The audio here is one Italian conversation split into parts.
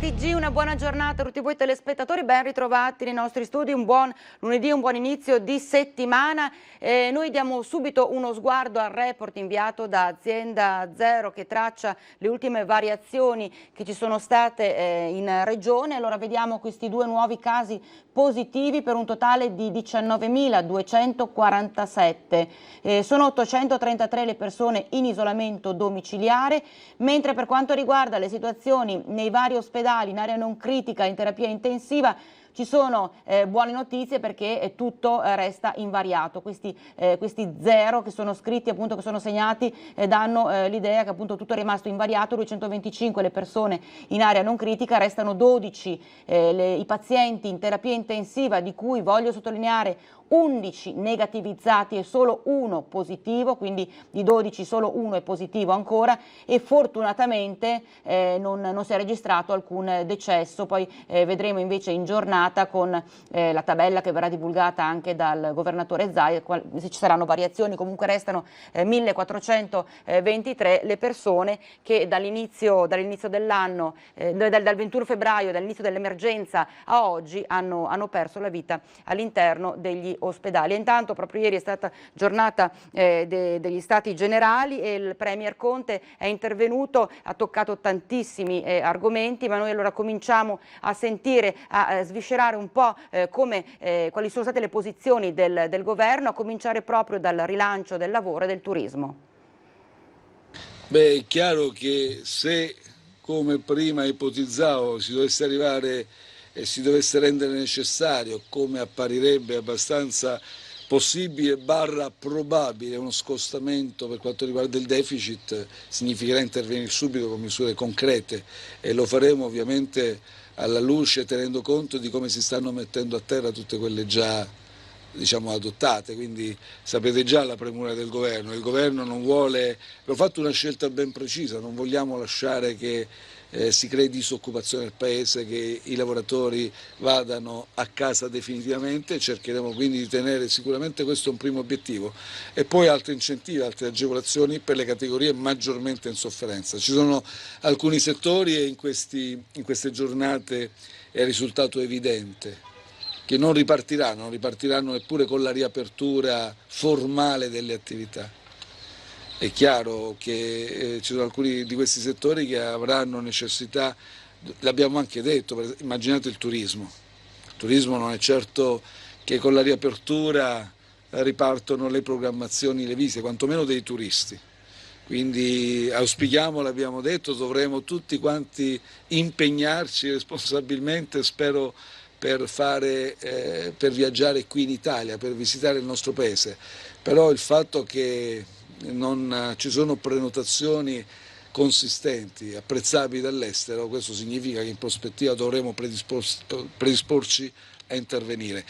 TG, una buona giornata a tutti voi telespettatori, ben ritrovati nei nostri studi, un buon lunedì, un buon inizio di settimana. Noi diamo subito uno sguardo al report inviato da Azienda Zero che traccia le ultime variazioni che ci sono state in regione. Allora vediamo questi due nuovi casi positivi per un totale di 19.247. Sono 833 le persone in isolamento domiciliare, mentre per quanto riguarda le situazioni nei vari ospedali in area non critica, in terapia intensiva, ci sono buone notizie perché tutto resta invariato. Questi zero che sono scritti, appunto, che sono segnati, danno l'idea che appunto tutto è rimasto invariato. 225 le persone in area non critica, restano 12 i pazienti in terapia intensiva, di cui voglio sottolineare 11 negativizzati e solo uno positivo, quindi di 12 solo uno è positivo ancora, e fortunatamente non si è registrato alcun decesso. Poi vedremo invece in giornata con la tabella che verrà divulgata anche dal governatore Zaia se ci saranno variazioni. Comunque restano 1423 le persone che dall'inizio dell'anno, dal 21 febbraio, dall'inizio dell'emergenza a oggi, hanno perso la vita all'interno degli ospedali. E intanto proprio ieri è stata giornata degli stati generali e il Premier Conte è intervenuto, ha toccato tantissimi argomenti, ma noi allora cominciamo a sentire, a sviscerare un po' quali sono state le posizioni del governo, a cominciare proprio dal rilancio del lavoro e del turismo. Beh, è chiaro che se, come prima ipotizzavo, si dovesse arrivare e si dovesse rendere necessario, come apparirebbe abbastanza possibile barra probabile, uno scostamento per quanto riguarda il deficit, significherà intervenire subito con misure concrete, e lo faremo ovviamente alla luce, tenendo conto di come si stanno mettendo a terra tutte quelle già, diciamo, adottate. Quindi sapete già la premura del governo. Il governo non vuole, abbiamo fatto una scelta ben precisa, non vogliamo lasciare che si crei disoccupazione nel paese, che i lavoratori vadano a casa definitivamente. Cercheremo quindi di tenere, sicuramente questo è un primo obiettivo, e poi altri incentivi, altre agevolazioni per le categorie maggiormente in sofferenza. Ci sono alcuni settori, e in queste giornate è risultato evidente che non ripartiranno neppure con la riapertura formale delle attività. È chiaro che ci sono alcuni di questi settori che avranno necessità, l'abbiamo anche detto, immaginate il turismo. Il turismo non è certo che con la riapertura ripartono le programmazioni, le visite, quantomeno dei turisti. Quindi auspichiamo, l'abbiamo detto, dovremo tutti quanti impegnarci responsabilmente, spero, per viaggiare qui in Italia, per visitare il nostro paese. Però il fatto che non ci sono prenotazioni consistenti, apprezzabili dall'estero, questo significa che in prospettiva dovremo predisporci a intervenire.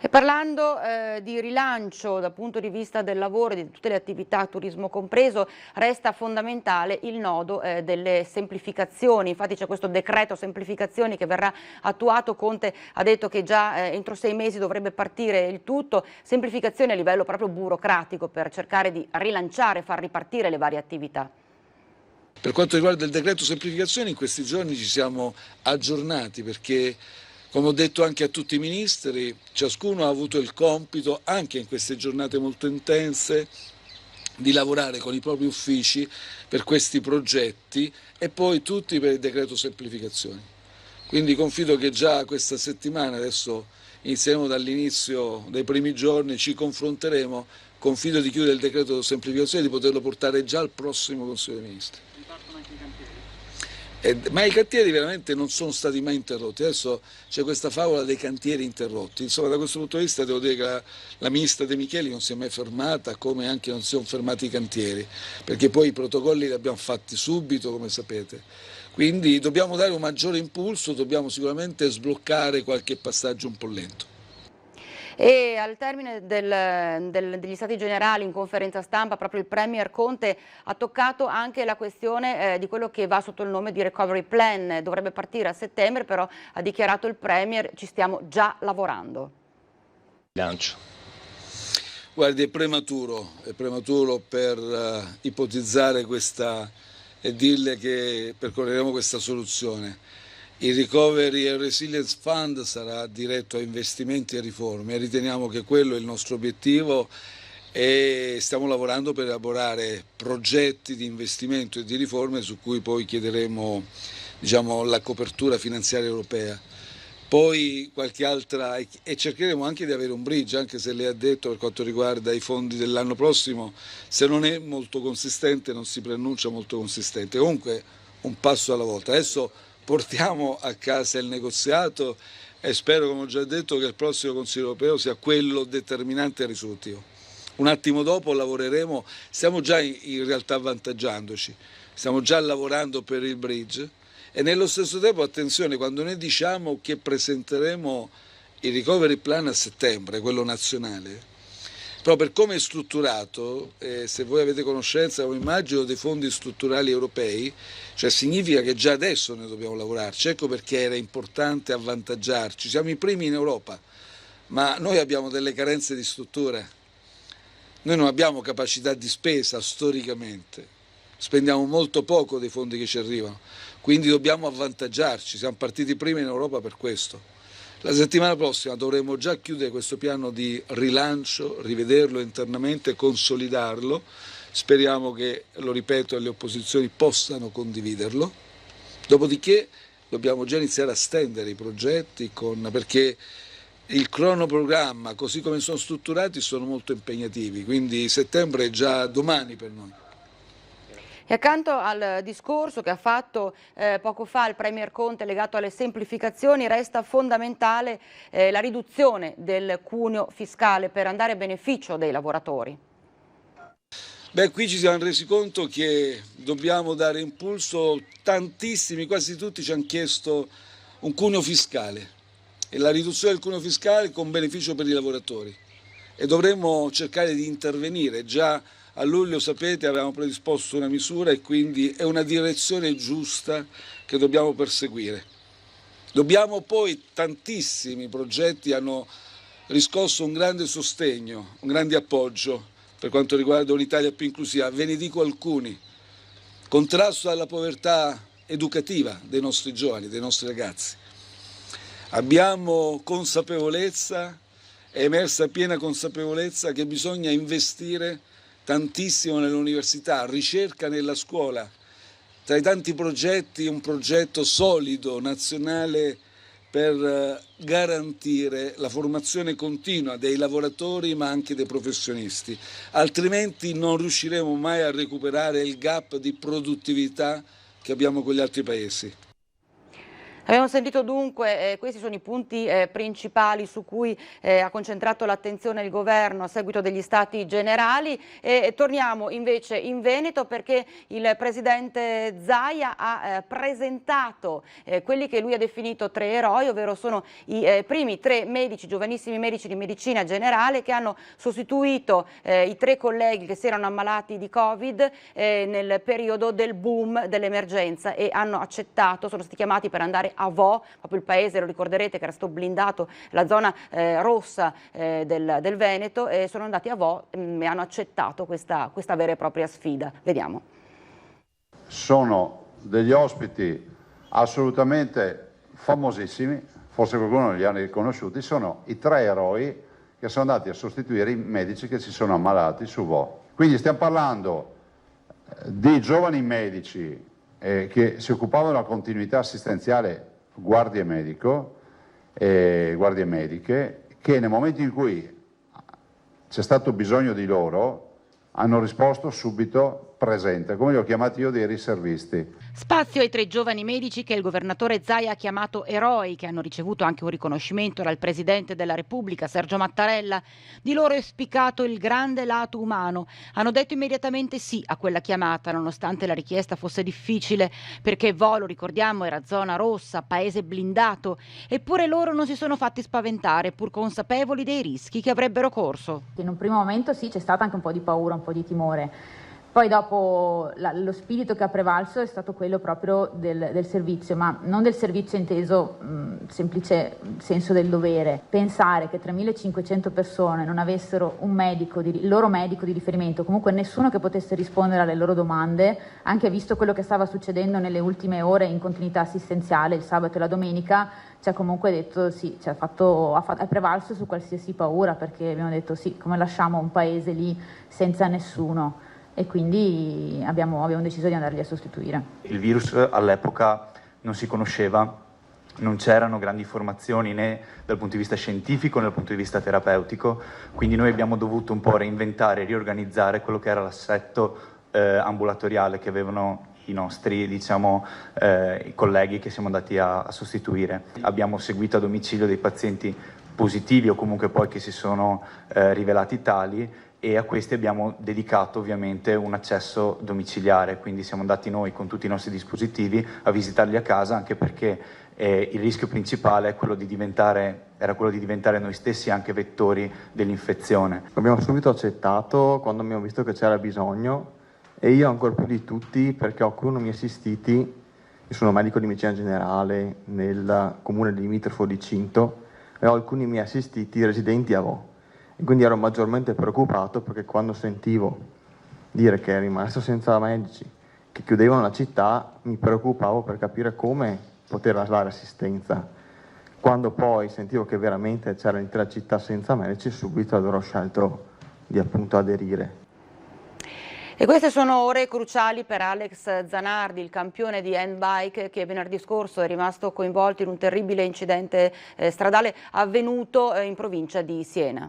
E parlando di rilancio dal punto di vista del lavoro e di tutte le attività, turismo compreso, resta fondamentale il nodo delle semplificazioni. Infatti c'è questo decreto semplificazioni che verrà attuato. Conte ha detto che già entro 6 mesi dovrebbe partire il tutto. Semplificazioni a livello proprio burocratico per cercare di rilanciare, far ripartire le varie attività. Per quanto riguarda il decreto semplificazioni, in questi giorni ci siamo aggiornati perché, come ho detto anche a tutti i ministri, ciascuno ha avuto il compito, anche in queste giornate molto intense, di lavorare con i propri uffici per questi progetti, e poi tutti per il decreto semplificazioni. Quindi confido che già questa settimana, adesso inizieremo dall'inizio dei primi giorni, ci confronteremo, confido di chiudere il decreto semplificazioni e di poterlo portare già al prossimo Consiglio dei Ministri. Ma i cantieri veramente non sono stati mai interrotti. Adesso c'è questa favola dei cantieri interrotti. Insomma, da questo punto di vista devo dire che la ministra De Micheli non si è mai fermata, come anche non si sono fermati i cantieri, perché poi i protocolli li abbiamo fatti subito, come sapete. Quindi dobbiamo dare un maggiore impulso, dobbiamo sicuramente sbloccare qualche passaggio un po' lento. E al termine degli stati generali, in conferenza stampa, proprio il Premier Conte ha toccato anche la questione di quello che va sotto il nome di Recovery Plan. Dovrebbe partire a settembre, però ha dichiarato il Premier: ci stiamo già lavorando. Bilancio. Guardi, è prematuro per ipotizzare questa e dirle che percorreremo questa soluzione. Il Recovery and Resilience Fund sarà diretto a investimenti e riforme e riteniamo che quello è il nostro obiettivo e stiamo lavorando per elaborare progetti di investimento e di riforme su cui poi chiederemo, diciamo, la copertura finanziaria europea. Poi qualche altra, e cercheremo anche di avere un bridge, anche se lei ha detto per quanto riguarda i fondi dell'anno prossimo, se non è molto consistente non si preannuncia molto consistente. Comunque un passo alla volta. Adesso portiamo a casa il negoziato e spero, come ho già detto, che il prossimo Consiglio europeo sia quello determinante e risolutivo. Un attimo dopo lavoreremo, stiamo già in realtà avvantaggiandoci, stiamo già lavorando per il bridge. E nello stesso tempo, attenzione, quando noi diciamo che presenteremo il recovery plan a settembre, quello nazionale, però per come è strutturato, se voi avete conoscenza, come immagino, dei fondi strutturali europei, cioè significa che già adesso noi dobbiamo lavorarci, ecco perché era importante avvantaggiarci, siamo i primi in Europa, ma noi abbiamo delle carenze di struttura, noi non abbiamo capacità di spesa storicamente, spendiamo molto poco dei fondi che ci arrivano. Quindi dobbiamo avvantaggiarci, siamo partiti prima in Europa per questo. La settimana prossima dovremo già chiudere questo piano di rilancio, rivederlo internamente, consolidarlo. Speriamo che, lo ripeto, le opposizioni possano condividerlo. Dopodiché dobbiamo già iniziare a stendere i progetti, perché il cronoprogramma, così come sono strutturati, sono molto impegnativi. Quindi settembre è già domani per noi. E accanto al discorso che ha fatto poco fa il Premier Conte legato alle semplificazioni, resta fondamentale la riduzione del cuneo fiscale per andare a beneficio dei lavoratori. Beh, qui ci siamo resi conto che dobbiamo dare impulso, tantissimi, quasi tutti ci hanno chiesto un cuneo fiscale e la riduzione del cuneo fiscale con beneficio per i lavoratori e dovremmo cercare di intervenire. Già a luglio, sapete, avevamo predisposto una misura e quindi è una direzione giusta che dobbiamo perseguire. Dobbiamo poi, tantissimi progetti hanno riscosso un grande sostegno, un grande appoggio per quanto riguarda un'Italia più inclusiva. Ve ne dico alcuni. Contrasto alla povertà educativa dei nostri giovani, dei nostri ragazzi. Abbiamo consapevolezza, è emersa piena consapevolezza che bisogna investire tantissimo nell'università, ricerca nella scuola. Tra i tanti progetti, un progetto solido, nazionale, per garantire la formazione continua dei lavoratori ma anche dei professionisti. Altrimenti non riusciremo mai a recuperare il gap di produttività che abbiamo con gli altri paesi. Abbiamo sentito dunque, questi sono i punti principali su cui ha concentrato l'attenzione il governo a seguito degli stati generali e torniamo invece in Veneto perché il presidente Zaia ha presentato quelli che lui ha definito 3 eroi, ovvero sono i primi 3 medici, giovanissimi medici di medicina generale che hanno sostituito i 3 colleghi che si erano ammalati di Covid nel periodo del boom dell'emergenza e hanno accettato, sono stati chiamati per andare a Vo, proprio il paese, lo ricorderete, che era stato blindato, la zona rossa del Veneto, e sono andati a Vo e hanno accettato questa vera e propria sfida. Vediamo. Sono degli ospiti assolutamente famosissimi, forse qualcuno non li ha riconosciuti, sono i 3 eroi che sono andati a sostituire i medici che si sono ammalati su Vo. Quindi stiamo parlando di giovani medici che si occupavano della continuità assistenziale, guardie mediche, che nel momento in cui c'è stato bisogno di loro hanno risposto subito presente, come li ho chiamati io, dei riservisti. Spazio ai 3 giovani medici che il governatore Zaia ha chiamato eroi, che hanno ricevuto anche un riconoscimento dal Presidente della Repubblica, Sergio Mattarella. Di loro è spiccato il grande lato umano. Hanno detto immediatamente sì a quella chiamata, nonostante la richiesta fosse difficile, perché Vo, lo ricordiamo, era zona rossa, paese blindato, eppure loro non si sono fatti spaventare, pur consapevoli dei rischi che avrebbero corso. In un primo momento sì, c'è stata anche un po' di paura, un po' di timore. Poi dopo lo spirito che ha prevalso è stato quello proprio del servizio, ma non del servizio inteso semplice senso del dovere. Pensare che 3.500 persone non avessero un medico, il loro medico di riferimento, comunque nessuno che potesse rispondere alle loro domande, anche visto quello che stava succedendo nelle ultime ore in continuità assistenziale il sabato e la domenica, ci ha comunque detto sì, è prevalso su qualsiasi paura, perché abbiamo detto sì, come lasciamo un paese lì senza nessuno? E quindi abbiamo deciso di andarli a sostituire. Il virus all'epoca non si conosceva, non c'erano grandi informazioni né dal punto di vista scientifico né dal punto di vista terapeutico, quindi noi abbiamo dovuto un po' reinventare, riorganizzare quello che era l'assetto ambulatoriale che avevano i nostri i colleghi che siamo andati a sostituire. Abbiamo seguito a domicilio dei pazienti positivi o comunque poi che si sono rivelati tali, e a questi abbiamo dedicato ovviamente un accesso domiciliare, quindi siamo andati noi con tutti i nostri dispositivi a visitarli a casa, anche perché il rischio principale era quello di diventare noi stessi anche vettori dell'infezione. Abbiamo subito accettato quando abbiamo visto che c'era bisogno, e io ancora più di tutti perché ho alcuni assistiti, io sono medico di medicina generale nel comune limitrofo di Cinto, e ho alcuni miei assistiti residenti a Vo. Quindi ero maggiormente preoccupato perché quando sentivo dire che è rimasto senza medici, che chiudevano la città, mi preoccupavo per capire come poter dare assistenza. Quando poi sentivo che veramente c'era l'intera città senza medici, subito allora ho scelto di appunto aderire. E queste sono ore cruciali per Alex Zanardi, il campione di handbike che venerdì scorso è rimasto coinvolto in un terribile incidente stradale avvenuto in provincia di Siena.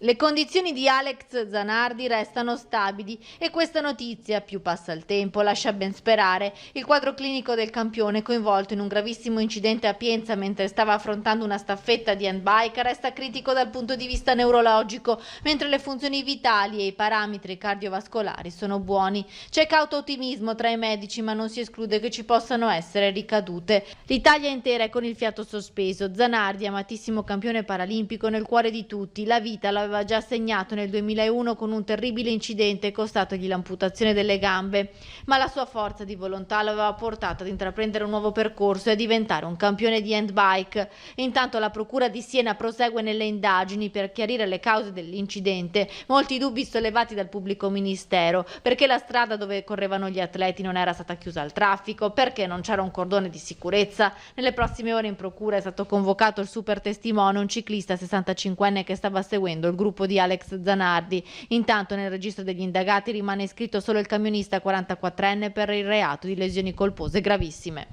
Le condizioni di Alex Zanardi restano stabili e questa notizia, più passa il tempo, lascia ben sperare. Il quadro clinico del campione, coinvolto in un gravissimo incidente a Pienza mentre stava affrontando una staffetta di handbike, resta critico dal punto di vista neurologico, mentre le funzioni vitali e i parametri cardiovascolari sono buoni. C'è cauto ottimismo tra i medici, ma non si esclude che ci possano essere ricadute. L'Italia intera è con il fiato sospeso. Zanardi, amatissimo campione paralimpico nel cuore di tutti, la vita l'aveva già segnato nel 2001 con un terribile incidente costatogli l'amputazione delle gambe, ma la sua forza di volontà lo aveva portato ad intraprendere un nuovo percorso e a diventare un campione di handbike. Intanto la procura di Siena prosegue nelle indagini per chiarire le cause dell'incidente. Molti dubbi sollevati dal pubblico ministero, perché la strada dove correvano gli atleti non era stata chiusa al traffico, perché non c'era un cordone di sicurezza. Nelle prossime ore in procura è stato convocato il super testimone, un ciclista 65enne che stava seguendo il gruppo di Alex Zanardi. Intanto nel registro degli indagati rimane iscritto solo il camionista 44enne per il reato di lesioni colpose gravissime.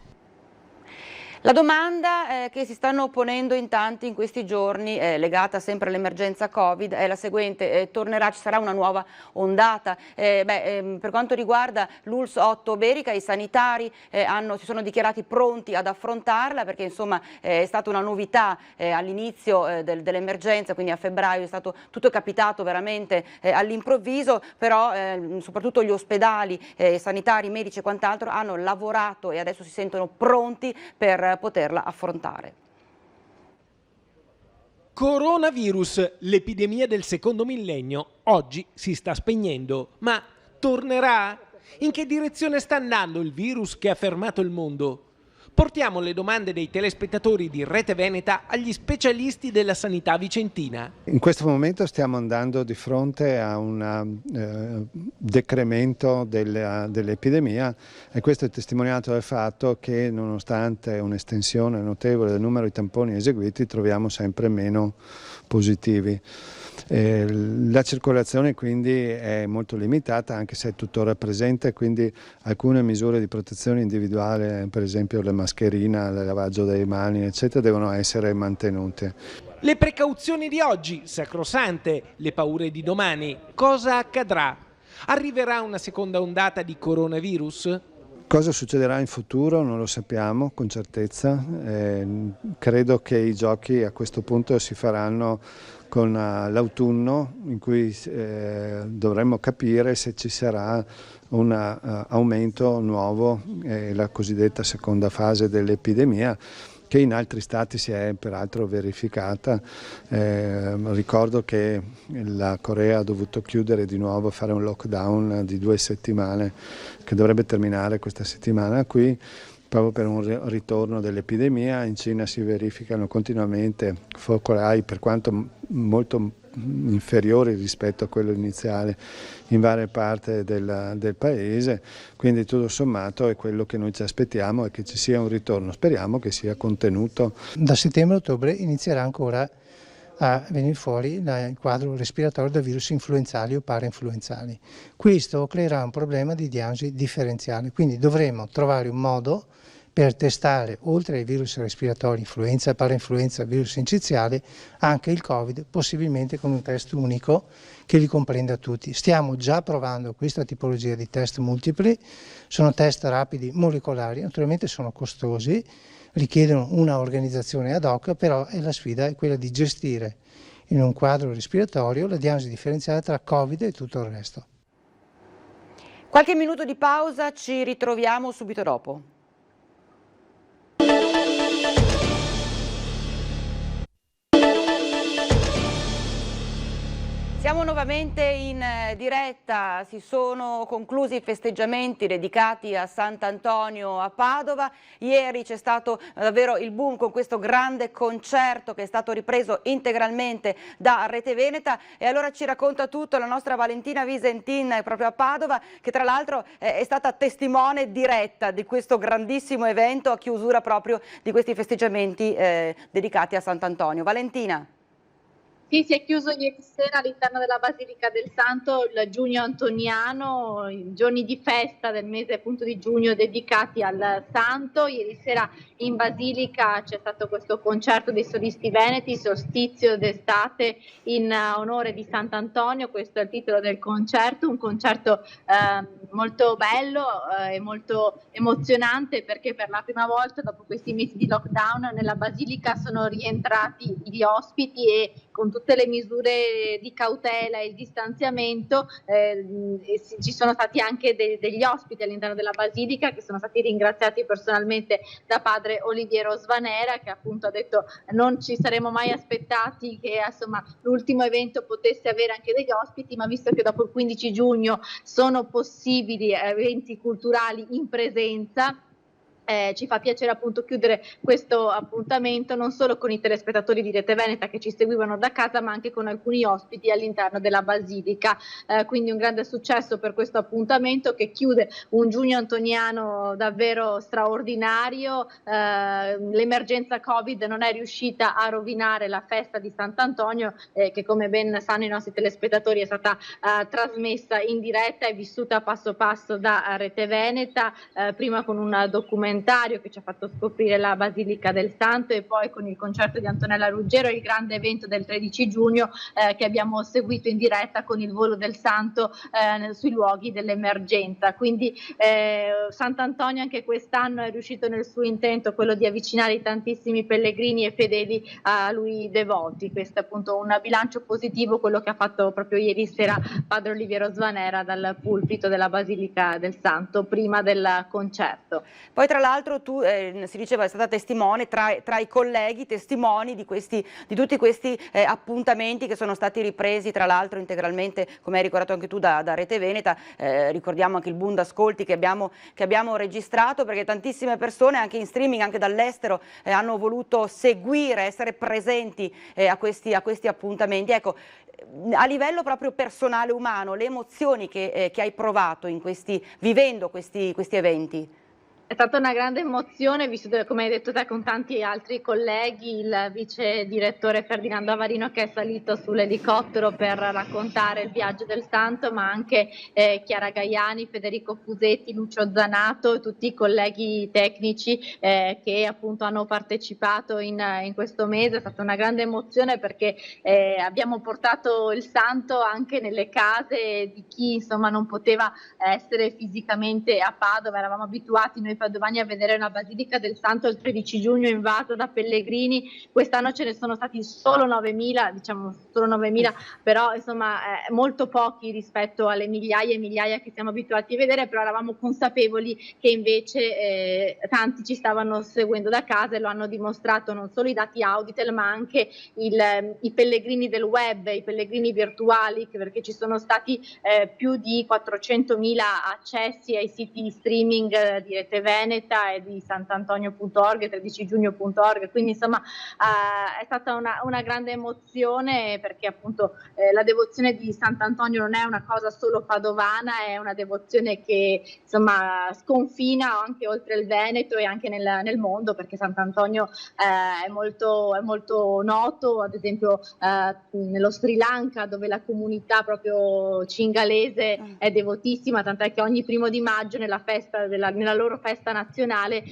La domanda che si stanno ponendo in tanti in questi giorni, legata sempre all'emergenza Covid, è la seguente: ci sarà una nuova ondata? Per quanto riguarda l'ULSS 8 Berica, i sanitari si sono dichiarati pronti ad affrontarla, perché insomma è stata una novità all'inizio dell'emergenza, quindi a febbraio tutto è capitato veramente all'improvviso, però soprattutto gli ospedali sanitari, medici e quant'altro hanno lavorato e adesso si sentono pronti per poterla affrontare. Coronavirus, l'epidemia del secondo millennio, oggi si sta spegnendo, ma tornerà? In che direzione sta andando il virus che ha fermato il mondo? Portiamo le domande dei telespettatori di Rete Veneta agli specialisti della sanità vicentina. In questo momento stiamo andando di fronte a un decremento dell'epidemia, e questo è testimoniato dal fatto che, nonostante un'estensione notevole del numero di tamponi eseguiti, troviamo sempre meno positivi. La circolazione quindi è molto limitata, anche se è tuttora presente, quindi alcune misure di protezione individuale, per esempio la mascherina, il lavaggio delle mani, eccetera, devono essere mantenute. Le precauzioni di oggi, sacrosante, le paure di domani. Cosa accadrà? Arriverà una seconda ondata di coronavirus? Cosa succederà in futuro non lo sappiamo con certezza. Credo che i giochi a questo punto si faranno con l'autunno, in cui dovremmo capire se ci sarà un aumento nuovo, la cosiddetta seconda fase dell'epidemia, che in altri stati si è peraltro verificata. Ricordo che la Corea ha dovuto chiudere di nuovo, fare un lockdown di 2 settimane che dovrebbe terminare questa settimana qui, proprio per un ritorno dell'epidemia. In Cina si verificano continuamente focolai, per quanto molto inferiori rispetto a quello iniziale in varie parti del paese, quindi tutto sommato è quello che noi ci aspettiamo, è che ci sia un ritorno, speriamo che sia contenuto. Da settembre-ottobre inizierà ancora a venire fuori il quadro respiratorio da virus influenzali o parainfluenzali. Questo creerà un problema di diagnosi differenziale, quindi dovremo trovare un modo per testare, oltre ai virus respiratori, influenza, parainfluenza, virus inciziali, anche il Covid, possibilmente con un test unico che li comprenda tutti. Stiamo già provando questa tipologia di test multipli, sono test rapidi molecolari, naturalmente sono costosi, richiedono una organizzazione ad hoc, però la sfida è quella di gestire in un quadro respiratorio la diagnosi differenziale tra Covid e tutto il resto. Qualche minuto di pausa, ci ritroviamo subito dopo. Siamo nuovamente in diretta, si sono conclusi i festeggiamenti dedicati a Sant'Antonio a Padova. Ieri c'è stato davvero il boom con questo grande concerto che è stato ripreso integralmente da Rete Veneta, e allora ci racconta tutto la nostra Valentina Visentin proprio a Padova, che tra l'altro è stata testimone diretta di questo grandissimo evento a chiusura proprio di questi festeggiamenti dedicati a Sant'Antonio. Valentina. Sì, si è chiuso ieri sera all'interno della Basilica del Santo il Giugno Antoniano, i giorni di festa del mese appunto di giugno dedicati al Santo. Ieri sera in Basilica c'è stato questo concerto dei solisti veneti, Solstizio d'estate in onore di Sant'Antonio, questo è il titolo del concerto, un concerto molto bello e molto emozionante, perché per la prima volta dopo questi mesi di lockdown nella Basilica sono rientrati gli ospiti, e con tutte le misure di cautela e il distanziamento ci sono stati anche degli ospiti all'interno della Basilica che sono stati ringraziati personalmente da padre Oliviero Svanera, che appunto ha detto non ci saremmo mai aspettati che insomma l'ultimo evento potesse avere anche degli ospiti, ma visto che dopo il 15 giugno sono possibili eventi culturali in presenza, ci fa piacere appunto chiudere questo appuntamento non solo con i telespettatori di Rete Veneta che ci seguivano da casa, ma anche con alcuni ospiti all'interno della Basilica, quindi un grande successo per questo appuntamento che chiude un giugno antoniano davvero straordinario. L'emergenza Covid non è riuscita a rovinare la festa di Sant'Antonio, che come ben sanno i nostri telespettatori è stata trasmessa in diretta e vissuta passo passo da Rete Veneta, prima con un documentario che ci ha fatto scoprire la Basilica del Santo, e poi con il concerto di Antonella Ruggero, il grande evento del 13 giugno che abbiamo seguito in diretta con il volo del Santo sui luoghi dell'emergenza. Quindi Sant'Antonio anche quest'anno è riuscito nel suo intento, quello di avvicinare i tantissimi pellegrini e fedeli a lui devoti. Questo è appunto un bilancio positivo, quello che ha fatto proprio ieri sera padre Oliviero Svanera dal pulpito della Basilica del Santo prima del concerto. Poi tra l'altro tu, si diceva, è stata testimone tra i colleghi, testimoni di tutti questi appuntamenti che sono stati ripresi tra l'altro integralmente, come hai ricordato anche tu, da Rete Veneta. Ricordiamo anche il boom d'ascolti che abbiamo registrato, perché tantissime persone anche in streaming, anche dall'estero, hanno voluto seguire, essere presenti a questi appuntamenti. Ecco, a livello proprio personale, umano, le emozioni che hai provato vivendo questi eventi? È stata una grande emozione, visto come hai detto te con tanti altri colleghi, il vice direttore Ferdinando Avarino che è salito sull'elicottero per raccontare il viaggio del Santo, ma anche Chiara Gaiani, Federico Fusetti, Lucio Zanato e tutti i colleghi tecnici che appunto hanno partecipato in questo mese. È stata una grande emozione perché abbiamo portato il Santo anche nelle case di chi insomma non poteva essere fisicamente a Padova. Eravamo abituati noi Padovani a vedere la Basilica del Santo il 13 giugno invasa da pellegrini. Quest'anno ce ne sono stati solo 9.000, diciamo solo 9.000, però insomma molto pochi rispetto alle migliaia e migliaia che siamo abituati a vedere, però eravamo consapevoli che invece tanti ci stavano seguendo da casa e lo hanno dimostrato non solo i dati Auditel ma anche i pellegrini del web, i pellegrini virtuali, perché ci sono stati più di 400.000 accessi ai siti di streaming di Rete Veneta e di sant'antonio.org e 13giugno.org, quindi insomma è stata una grande emozione, perché appunto la devozione di Sant'Antonio non è una cosa solo padovana, è una devozione che insomma sconfina anche oltre il Veneto e anche nel mondo, perché Sant'Antonio è molto noto, ad esempio nello Sri Lanka, dove la comunità proprio cingalese è devotissima, tant'è che ogni 1° maggio nella loro festa nazionale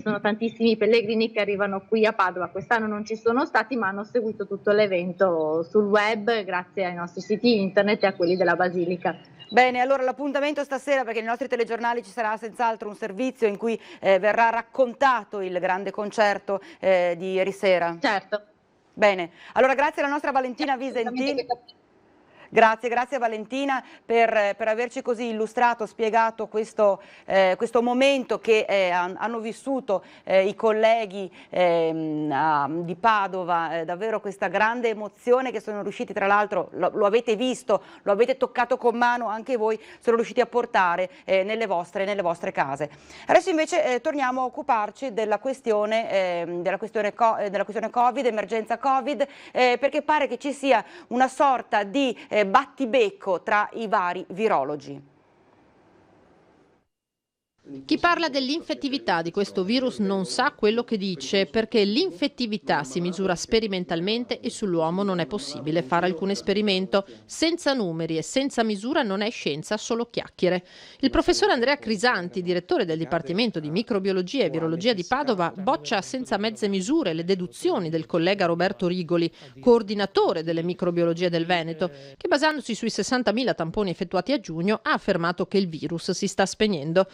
sono tantissimi pellegrini che arrivano qui a Padova. Quest'anno non ci sono stati, ma hanno seguito tutto l'evento sul web grazie ai nostri siti internet e a quelli della Basilica. Bene, allora l'appuntamento stasera, perché nei nostri telegiornali ci sarà senz'altro un servizio in cui verrà raccontato il grande concerto di ieri sera. Certo. Bene, allora grazie alla nostra Valentina Visentini. Grazie Valentina per averci così illustrato, spiegato questo momento che hanno vissuto i colleghi di Padova, davvero questa grande emozione che sono riusciti, tra l'altro lo avete visto, lo avete toccato con mano anche voi, sono riusciti a portare nelle vostre case. Adesso invece torniamo a occuparci della questione Covid, emergenza Covid, perché pare che ci sia una sorta di battibecco tra i vari virologi. Chi parla dell'infettività di questo virus non sa quello che dice, perché l'infettività si misura sperimentalmente e sull'uomo non è possibile fare alcun esperimento. Senza numeri e senza misura non è scienza, solo chiacchiere. Il professor Andrea Crisanti, direttore del Dipartimento di Microbiologia e Virologia di Padova, boccia senza mezze misure le deduzioni del collega Roberto Rigoli, coordinatore delle microbiologie del Veneto, che basandosi sui 60.000 tamponi effettuati a giugno ha affermato che il virus si sta spegnendo.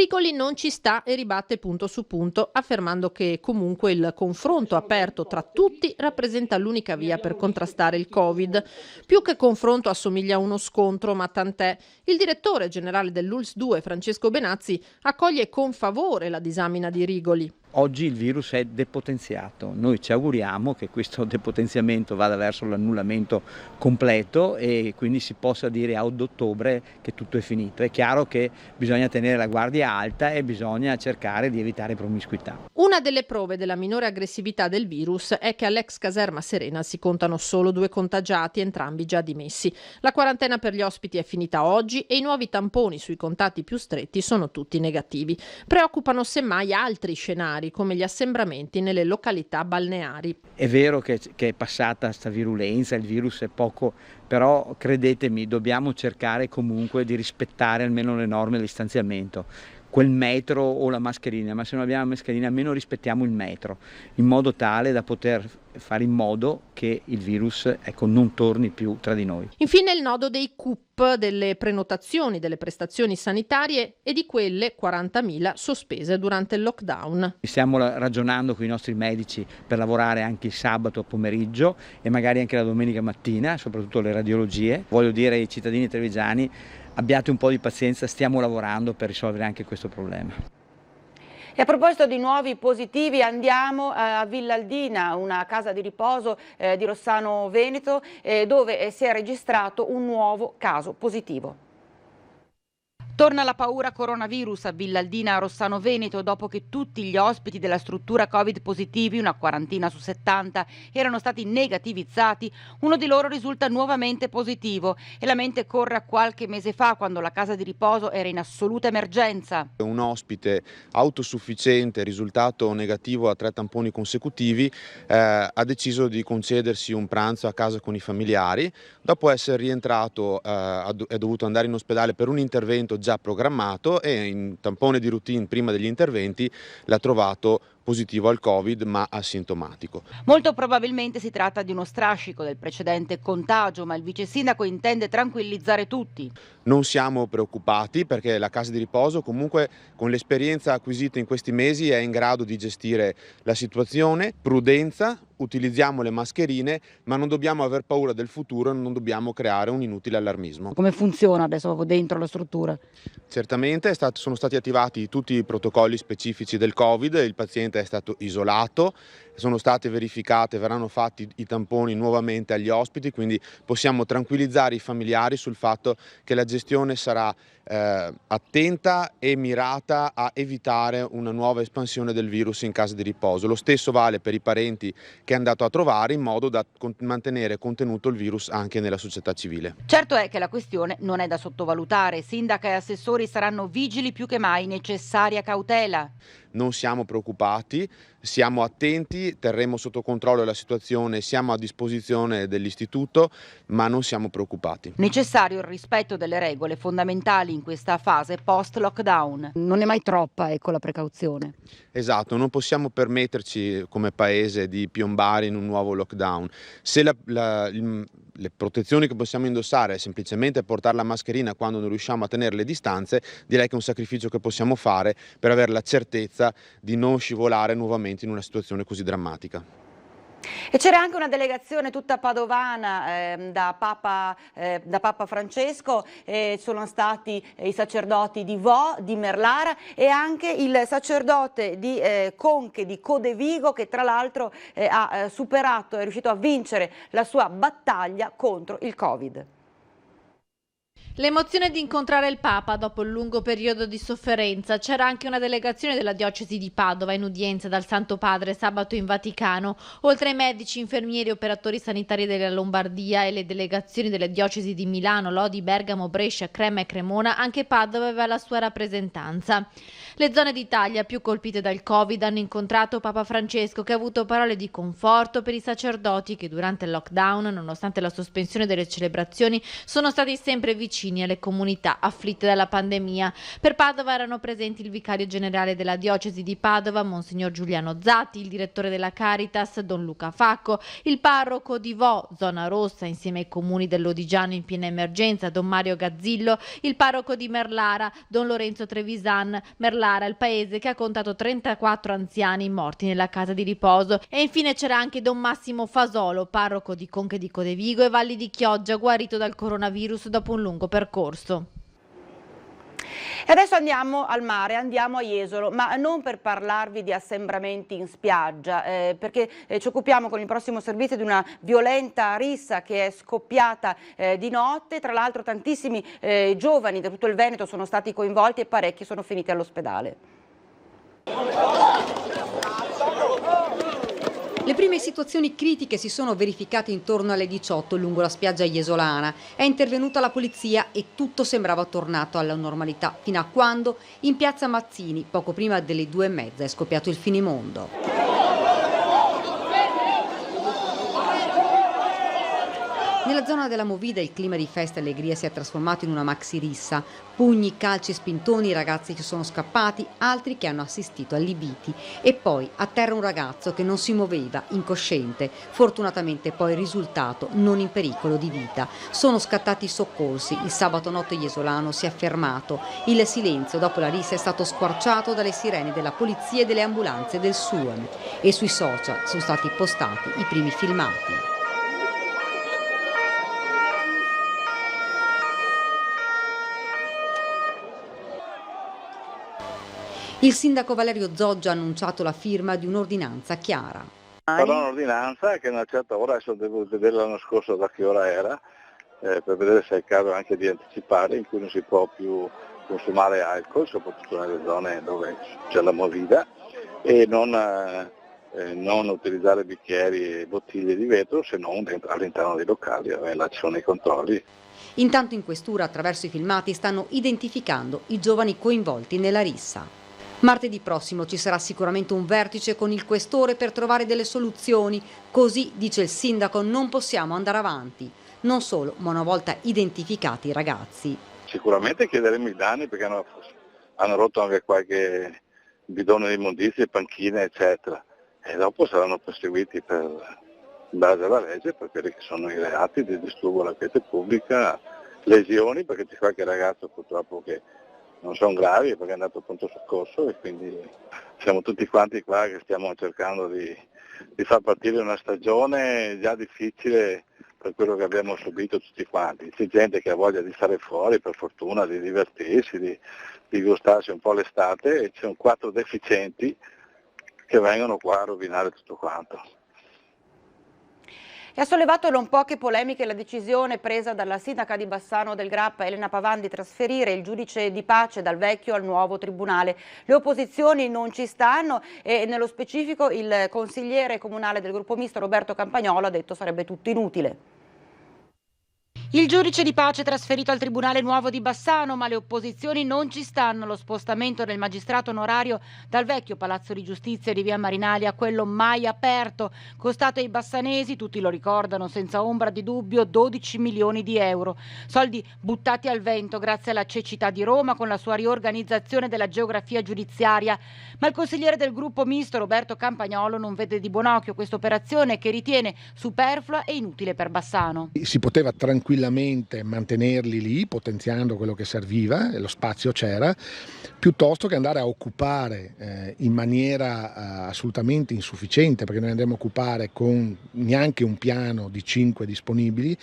Rigoli non ci sta e ribatte punto su punto, affermando che comunque il confronto aperto tra tutti rappresenta l'unica via per contrastare il Covid. Più che confronto assomiglia a uno scontro, ma tant'è. Il direttore generale dell'ULSS 2, Francesco Benazzi, accoglie con favore la disamina di Rigoli. Oggi il virus è depotenziato, noi ci auguriamo che questo depotenziamento vada verso l'annullamento completo e quindi si possa dire ad ottobre che tutto è finito. È chiaro che bisogna tenere la guardia alta e bisogna cercare di evitare promiscuità. Una delle prove della minore aggressività del virus è che all'ex caserma Serena si contano solo 2 contagiati, entrambi già dimessi. La quarantena per gli ospiti è finita oggi e i nuovi tamponi sui contatti più stretti sono tutti negativi. Preoccupano semmai altri scenari, come gli assembramenti nelle località balneari. È vero che è passata sta virulenza, il virus è poco, però credetemi, dobbiamo cercare comunque di rispettare almeno le norme del distanziamento. Quel metro o la mascherina, ma se non abbiamo la mascherina almeno rispettiamo il metro, in modo tale da poter fare in modo che il virus non torni più tra di noi. Infine il nodo dei CUP, delle prenotazioni delle prestazioni sanitarie e di quelle 40.000 sospese durante il lockdown. Stiamo ragionando con i nostri medici per lavorare anche il sabato pomeriggio e magari anche la domenica mattina, soprattutto le radiologie. Voglio dire ai cittadini trevigiani: abbiate un po' di pazienza, stiamo lavorando per risolvere anche questo problema. E a proposito di nuovi positivi, andiamo a Villaldina, una casa di riposo di Rossano Veneto, dove si è registrato un nuovo caso positivo. Torna la paura coronavirus a Villaldina Rossano Veneto dopo che tutti gli ospiti della struttura Covid positivi, una quarantina su 70, erano stati negativizzati. Uno di loro risulta nuovamente positivo e la mente corre a qualche mese fa, quando la casa di riposo era in assoluta emergenza. Un ospite autosufficiente, risultato negativo a 3 tamponi consecutivi, ha deciso di concedersi un pranzo a casa con i familiari. Dopo essere rientrato è dovuto andare in ospedale per un intervento già programmato e in tampone di routine prima degli interventi l'ha trovato positivo al Covid ma asintomatico. Molto probabilmente si tratta di uno strascico del precedente contagio, ma il vice sindaco intende tranquillizzare tutti. Non siamo preoccupati perché la casa di riposo comunque con l'esperienza acquisita in questi mesi è in grado di gestire la situazione, prudenza, utilizziamo le mascherine, ma non dobbiamo aver paura del futuro e non dobbiamo creare un inutile allarmismo. Come funziona adesso dentro la struttura? Certamente sono stati attivati tutti i protocolli specifici del Covid, il paziente è stato isolato, sono state verificate, verranno fatti i tamponi nuovamente agli ospiti, quindi possiamo tranquillizzare i familiari sul fatto che la gestione sarà attenta e mirata a evitare una nuova espansione del virus in casa di riposo. Lo stesso vale per i parenti che è andato a trovare in modo da mantenere contenuto il virus anche nella società civile. Certo è che la questione non è da sottovalutare. Sindaca e assessori saranno vigili più che mai, necessaria cautela. Non siamo preoccupati, siamo attenti, terremo sotto controllo la situazione, siamo a disposizione dell'istituto, ma non siamo preoccupati. Necessario il rispetto delle regole fondamentali in questa fase post-lockdown. Non è mai troppa, ecco, la precauzione. Esatto, non possiamo permetterci come paese di piombare in un nuovo lockdown. Se le protezioni che possiamo indossare è semplicemente portare la mascherina quando non riusciamo a tenere le distanze, direi che è un sacrificio che possiamo fare per avere la certezza di non scivolare nuovamente in una situazione così drammatica. E c'era anche una delegazione tutta padovana da Papa Francesco, sono stati i sacerdoti di Vo, di Merlara e anche il sacerdote di Conche, di Codevigo, che tra l'altro ha superato, è riuscito a vincere la sua battaglia contro il Covid. L'emozione di incontrare il Papa dopo il lungo periodo di sofferenza. C'era anche una delegazione della diocesi di Padova in udienza dal Santo Padre sabato in Vaticano. Oltre ai medici, infermieri e operatori sanitari della Lombardia e le delegazioni delle diocesi di Milano, Lodi, Bergamo, Brescia, Crema e Cremona, anche Padova aveva la sua rappresentanza. Le zone d'Italia più colpite dal Covid hanno incontrato Papa Francesco, che ha avuto parole di conforto per i sacerdoti che durante il lockdown, nonostante la sospensione delle celebrazioni, sono stati sempre vicini alle comunità afflitte dalla pandemia. Per Padova erano presenti il vicario generale della diocesi di Padova, Monsignor Giuliano Zatti, il direttore della Caritas, Don Luca Facco, il parroco di Vo, zona rossa, insieme ai comuni dell'Odigiano in piena emergenza, Don Mario Gazzillo, il parroco di Merlara, Don Lorenzo Trevisan. Merlara, il paese che ha contato 34 anziani morti nella casa di riposo. E infine c'era anche Don Massimo Fasolo, parroco di Conche di Codevigo e Valli di Chioggia, guarito dal coronavirus dopo un lungo percorso. E adesso andiamo al mare, andiamo a Jesolo, ma non per parlarvi di assembramenti in spiaggia, perché ci occupiamo con il prossimo servizio di una violenta rissa che è scoppiata di notte. Tra l'altro tantissimi giovani da tutto il Veneto sono stati coinvolti e parecchi sono finiti all'ospedale. Le prime situazioni critiche si sono verificate intorno alle 18 lungo la spiaggia iesolana. È intervenuta la polizia e tutto sembrava tornato alla normalità, fino a quando in piazza Mazzini, poco prima delle 2:30, è scoppiato il finimondo. Nella zona della Movida il clima di festa e allegria si è trasformato in una maxi rissa. Pugni, calci e spintoni, ragazzi che sono scappati, altri che hanno assistito allibiti. E poi a terra un ragazzo che non si muoveva, incosciente. Fortunatamente poi risultato non in pericolo di vita. Sono scattati i soccorsi, il sabato notte iesolano si è fermato. Il silenzio dopo la rissa è stato squarciato dalle sirene della polizia e delle ambulanze del SUAM. E sui social sono stati postati i primi filmati. Il sindaco Valerio Zoggia ha annunciato la firma di un'ordinanza chiara. Farò un'ordinanza che a una certa ora, adesso devo vedere l'anno scorso da che ora era, per vedere se è il caso anche di anticipare, in cui non si può più consumare alcol, soprattutto nelle zone dove c'è la movida, e non utilizzare bicchieri e bottiglie di vetro se non all'interno dei locali, là ci sono i controlli. Intanto in questura, attraverso i filmati, stanno identificando i giovani coinvolti nella rissa. Martedì prossimo ci sarà sicuramente un vertice con il questore per trovare delle soluzioni. Così, dice il sindaco, non possiamo andare avanti. Non solo, ma una volta identificati i ragazzi. Sicuramente chiederemo i danni perché hanno rotto anche qualche bidoni di immondizie, panchine, eccetera. E dopo saranno perseguiti in base alla legge per quelli che sono i reati di disturbo alla quiete pubblica, lesioni, perché c'è qualche ragazzo purtroppo che non sono gravi perché è andato a pronto soccorso, e quindi siamo tutti quanti qua che stiamo cercando di far partire una stagione già difficile per quello che abbiamo subito tutti quanti. C'è gente che ha voglia di stare fuori, per fortuna, di divertirsi, di gustarsi un po' l'estate, e ci sono 4 deficienti che vengono qua a rovinare tutto quanto. E ha sollevato non poche polemiche la decisione presa dalla sindaca di Bassano del Grappa, Elena Pavan, di trasferire il giudice di pace dal vecchio al nuovo tribunale. Le opposizioni non ci stanno e nello specifico il consigliere comunale del gruppo misto Roberto Campagnolo ha detto sarebbe tutto inutile. Il giudice di pace è trasferito al Tribunale Nuovo di Bassano, ma le opposizioni non ci stanno. Lo spostamento del magistrato onorario dal vecchio Palazzo di Giustizia di Via Marinali a quello mai aperto, costato ai bassanesi, tutti lo ricordano senza ombra di dubbio, 12 milioni di euro. Soldi buttati al vento grazie alla cecità di Roma con la sua riorganizzazione della geografia giudiziaria. Ma il consigliere del gruppo misto Roberto Campagnolo non vede di buon occhio questa operazione, che ritiene superflua e inutile per Bassano. Si poteva tranquillamente mantenerli lì, potenziando quello che serviva, e lo spazio c'era, piuttosto che andare a occupare in maniera assolutamente insufficiente, perché noi andremo a occupare con neanche un piano di 5 disponibili,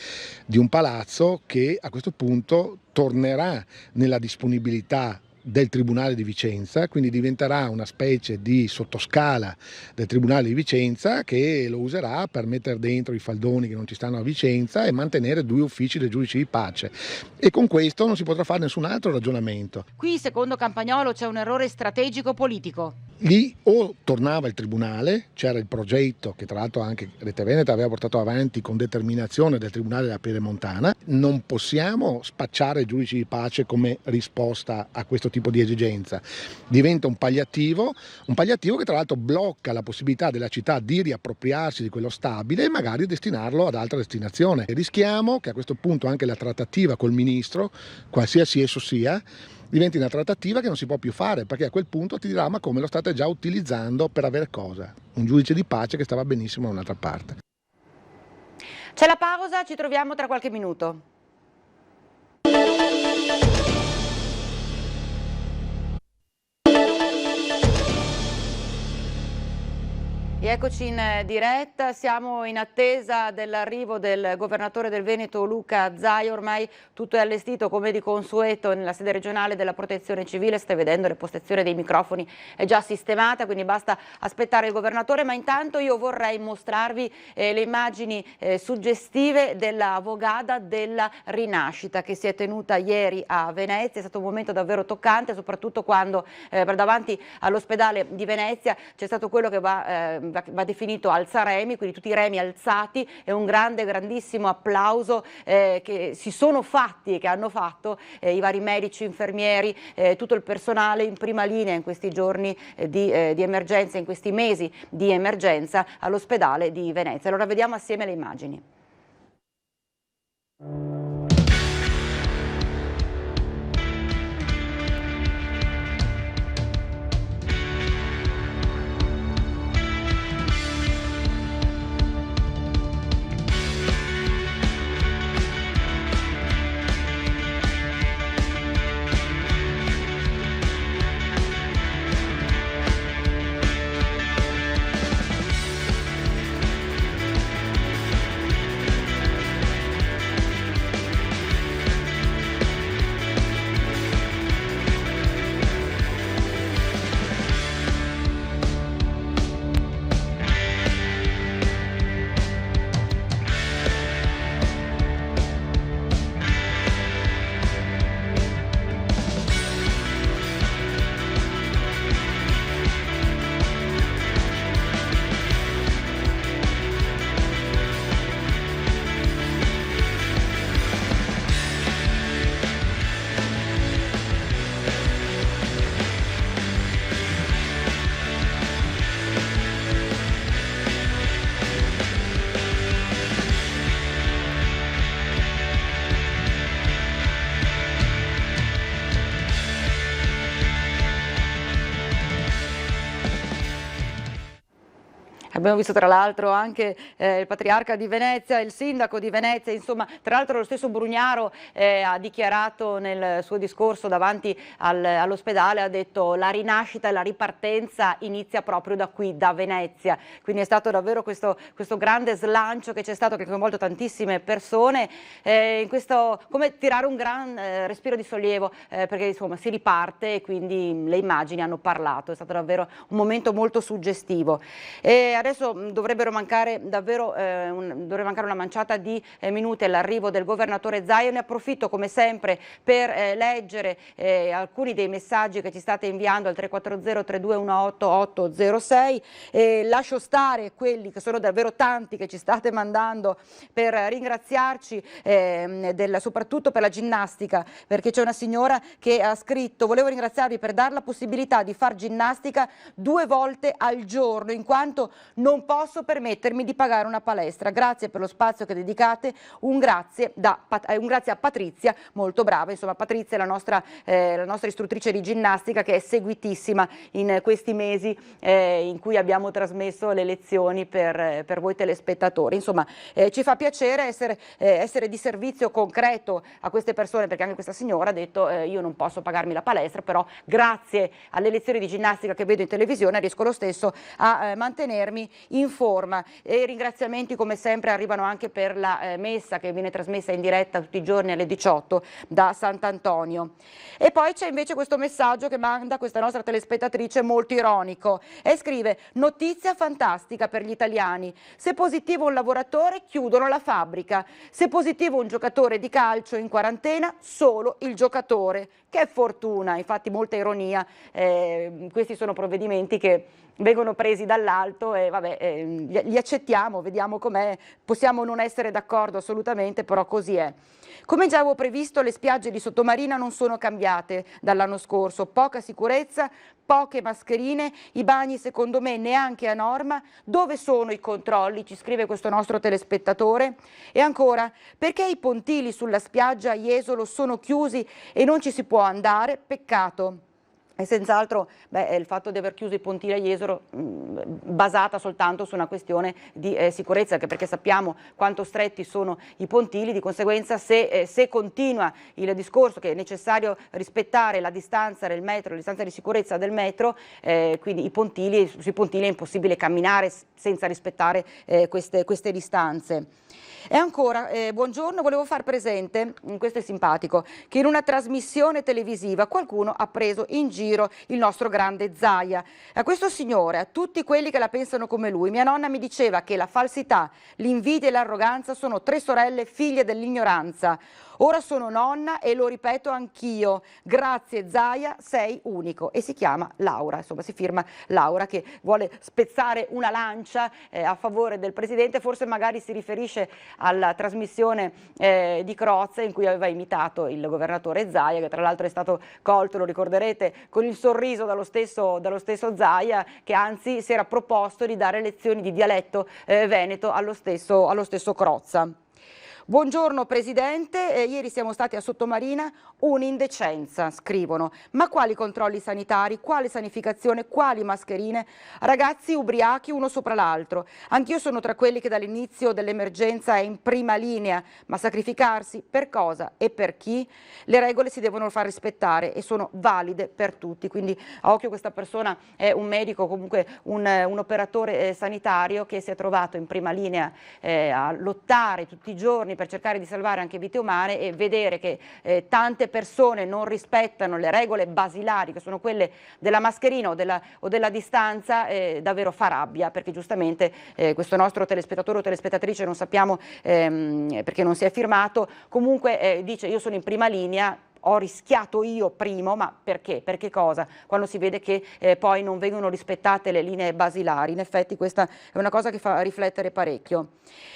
di un palazzo che a questo punto tornerà nella disponibilità del Tribunale di Vicenza, quindi diventerà una specie di sottoscala del Tribunale di Vicenza, che lo userà per mettere dentro i faldoni che non ci stanno a Vicenza e mantenere 2 uffici del giudice di pace, e con questo non si potrà fare nessun altro ragionamento. Qui, secondo Campagnolo, c'è un errore strategico politico. Lì o tornava il Tribunale, c'era il progetto che tra l'altro anche Rete Veneta aveva portato avanti con determinazione del Tribunale della Piedemontana. Non possiamo spacciare il giudice di pace come risposta a questo tipo di esigenza. Diventa un palliativo che tra l'altro blocca la possibilità della città di riappropriarsi di quello stabile e magari destinarlo ad altra destinazione. E rischiamo che a questo punto anche la trattativa col ministro, qualsiasi esso sia, diventi una trattativa che non si può più fare, perché a quel punto ti dirà: ma come lo state già utilizzando per avere cosa? Un giudice di pace che stava benissimo da un'altra parte. C'è la pausa, ci troviamo tra qualche minuto. E eccoci in diretta, siamo in attesa dell'arrivo del governatore del Veneto Luca Zaia. Ormai tutto è allestito come di consueto nella sede regionale della Protezione Civile, stai vedendo la postazione dei microfoni è già sistemata, quindi basta aspettare il governatore, ma intanto io vorrei mostrarvi le immagini suggestive della Vogada della Rinascita che si è tenuta ieri a Venezia. È stato un momento davvero toccante, soprattutto quando davanti all'ospedale di Venezia c'è stato quello che va definito alzaremi, quindi tutti i remi alzati, e un grandissimo applauso che si sono fatti e che hanno fatto i vari medici, infermieri, tutto il personale in prima linea in questi giorni di emergenza, in questi mesi di emergenza all'ospedale di Venezia. Allora vediamo assieme le immagini. Abbiamo visto tra l'altro anche il patriarca di Venezia, il sindaco di Venezia, insomma, tra l'altro lo stesso Brugnaro ha dichiarato nel suo discorso davanti all'ospedale, ha detto la rinascita e la ripartenza inizia proprio da qui, da Venezia, quindi è stato davvero questo grande slancio che c'è stato, che ha coinvolto tantissime persone, in questo, come tirare un gran respiro di sollievo, perché insomma si riparte e quindi le immagini hanno parlato, è stato davvero un momento molto suggestivo. E adesso dovrebbe mancare una manciata di minuti all'arrivo del governatore Zaia. Ne approfitto come sempre per leggere alcuni dei messaggi che ci state inviando al 340 3218 806. Lascio stare quelli che sono davvero tanti che ci state mandando per ringraziarci soprattutto per la ginnastica, perché c'è una signora che ha scritto: volevo ringraziarvi per dar la possibilità di far ginnastica 2 volte al giorno in quanto non posso permettermi di pagare una palestra. Grazie per lo spazio che dedicate, un grazie a Patrizia, molto brava, insomma Patrizia è la nostra istruttrice di ginnastica, che è seguitissima in questi mesi in cui abbiamo trasmesso le lezioni per voi telespettatori. Insomma ci fa piacere essere di servizio concreto a queste persone, perché anche questa signora ha detto io non posso pagarmi la palestra, però grazie alle lezioni di ginnastica che vedo in televisione riesco lo stesso a mantenermi in forma. E ringraziamenti come sempre arrivano anche per la messa che viene trasmessa in diretta tutti i giorni alle 18 da Sant'Antonio. E poi c'è invece questo messaggio che manda questa nostra telespettatrice molto ironico e scrive: notizia fantastica per gli italiani, se positivo un lavoratore chiudono la fabbrica, se positivo un giocatore di calcio in quarantena solo il giocatore. Che fortuna, infatti molta ironia, questi sono provvedimenti che vengono presi dall'alto e vabbè, li accettiamo, vediamo com'è, possiamo non essere d'accordo assolutamente, però così è. Come già avevo previsto, le spiagge di Sottomarina non sono cambiate dall'anno scorso, poca sicurezza, poche mascherine, i bagni secondo me neanche a norma. Dove sono i controlli? Ci scrive questo nostro telespettatore. E ancora, perché i pontili sulla spiaggia a Jesolo sono chiusi e non ci si può andare? Peccato. E senz'altro il fatto di aver chiuso i pontili a Jesolo basata soltanto su una questione di sicurezza, anche perché sappiamo quanto stretti sono i pontili, di conseguenza se continua il discorso che è necessario rispettare la distanza del metro, la distanza di sicurezza del metro, quindi sui pontili è impossibile camminare senza rispettare queste distanze. E ancora, buongiorno, volevo far presente, questo è simpatico, che in una trasmissione televisiva qualcuno ha preso in giro il nostro grande Zaia. A questo signore, a tutti quelli che la pensano come lui, mia nonna mi diceva che la falsità, l'invidia e l'arroganza sono 3 sorelle figlie dell'ignoranza. Ora sono nonna e lo ripeto anch'io, grazie Zaia, sei unico. E si chiama Laura, insomma si firma Laura, che vuole spezzare una lancia a favore del Presidente, forse magari si riferisce alla trasmissione di Crozza in cui aveva imitato il governatore Zaia, che tra l'altro è stato colto, lo ricorderete, con il sorriso dallo stesso Zaia, che anzi si era proposto di dare lezioni di dialetto veneto allo stesso Crozza. Buongiorno Presidente, ieri siamo stati a Sottomarina, un'indecenza, scrivono, ma quali controlli sanitari, quale sanificazione, quali mascherine, ragazzi ubriachi uno sopra l'altro. Anch'io sono tra quelli che dall'inizio dell'emergenza è in prima linea, ma sacrificarsi per cosa e per chi? Le regole si devono far rispettare e sono valide per tutti, quindi a occhio questa persona è un medico, comunque un operatore sanitario che si è trovato in prima linea a lottare tutti i giorni per cercare di salvare anche vite umane, e vedere che tante persone non rispettano le regole basilari, che sono quelle della mascherina o della distanza, davvero fa rabbia, perché giustamente questo nostro telespettatore o telespettatrice, non sappiamo perché non si è firmato, comunque dice: io sono in prima linea, ho rischiato io primo, ma perché? Per che cosa? Quando si vede che poi non vengono rispettate le linee basilari. In effetti questa è una cosa che fa riflettere parecchio.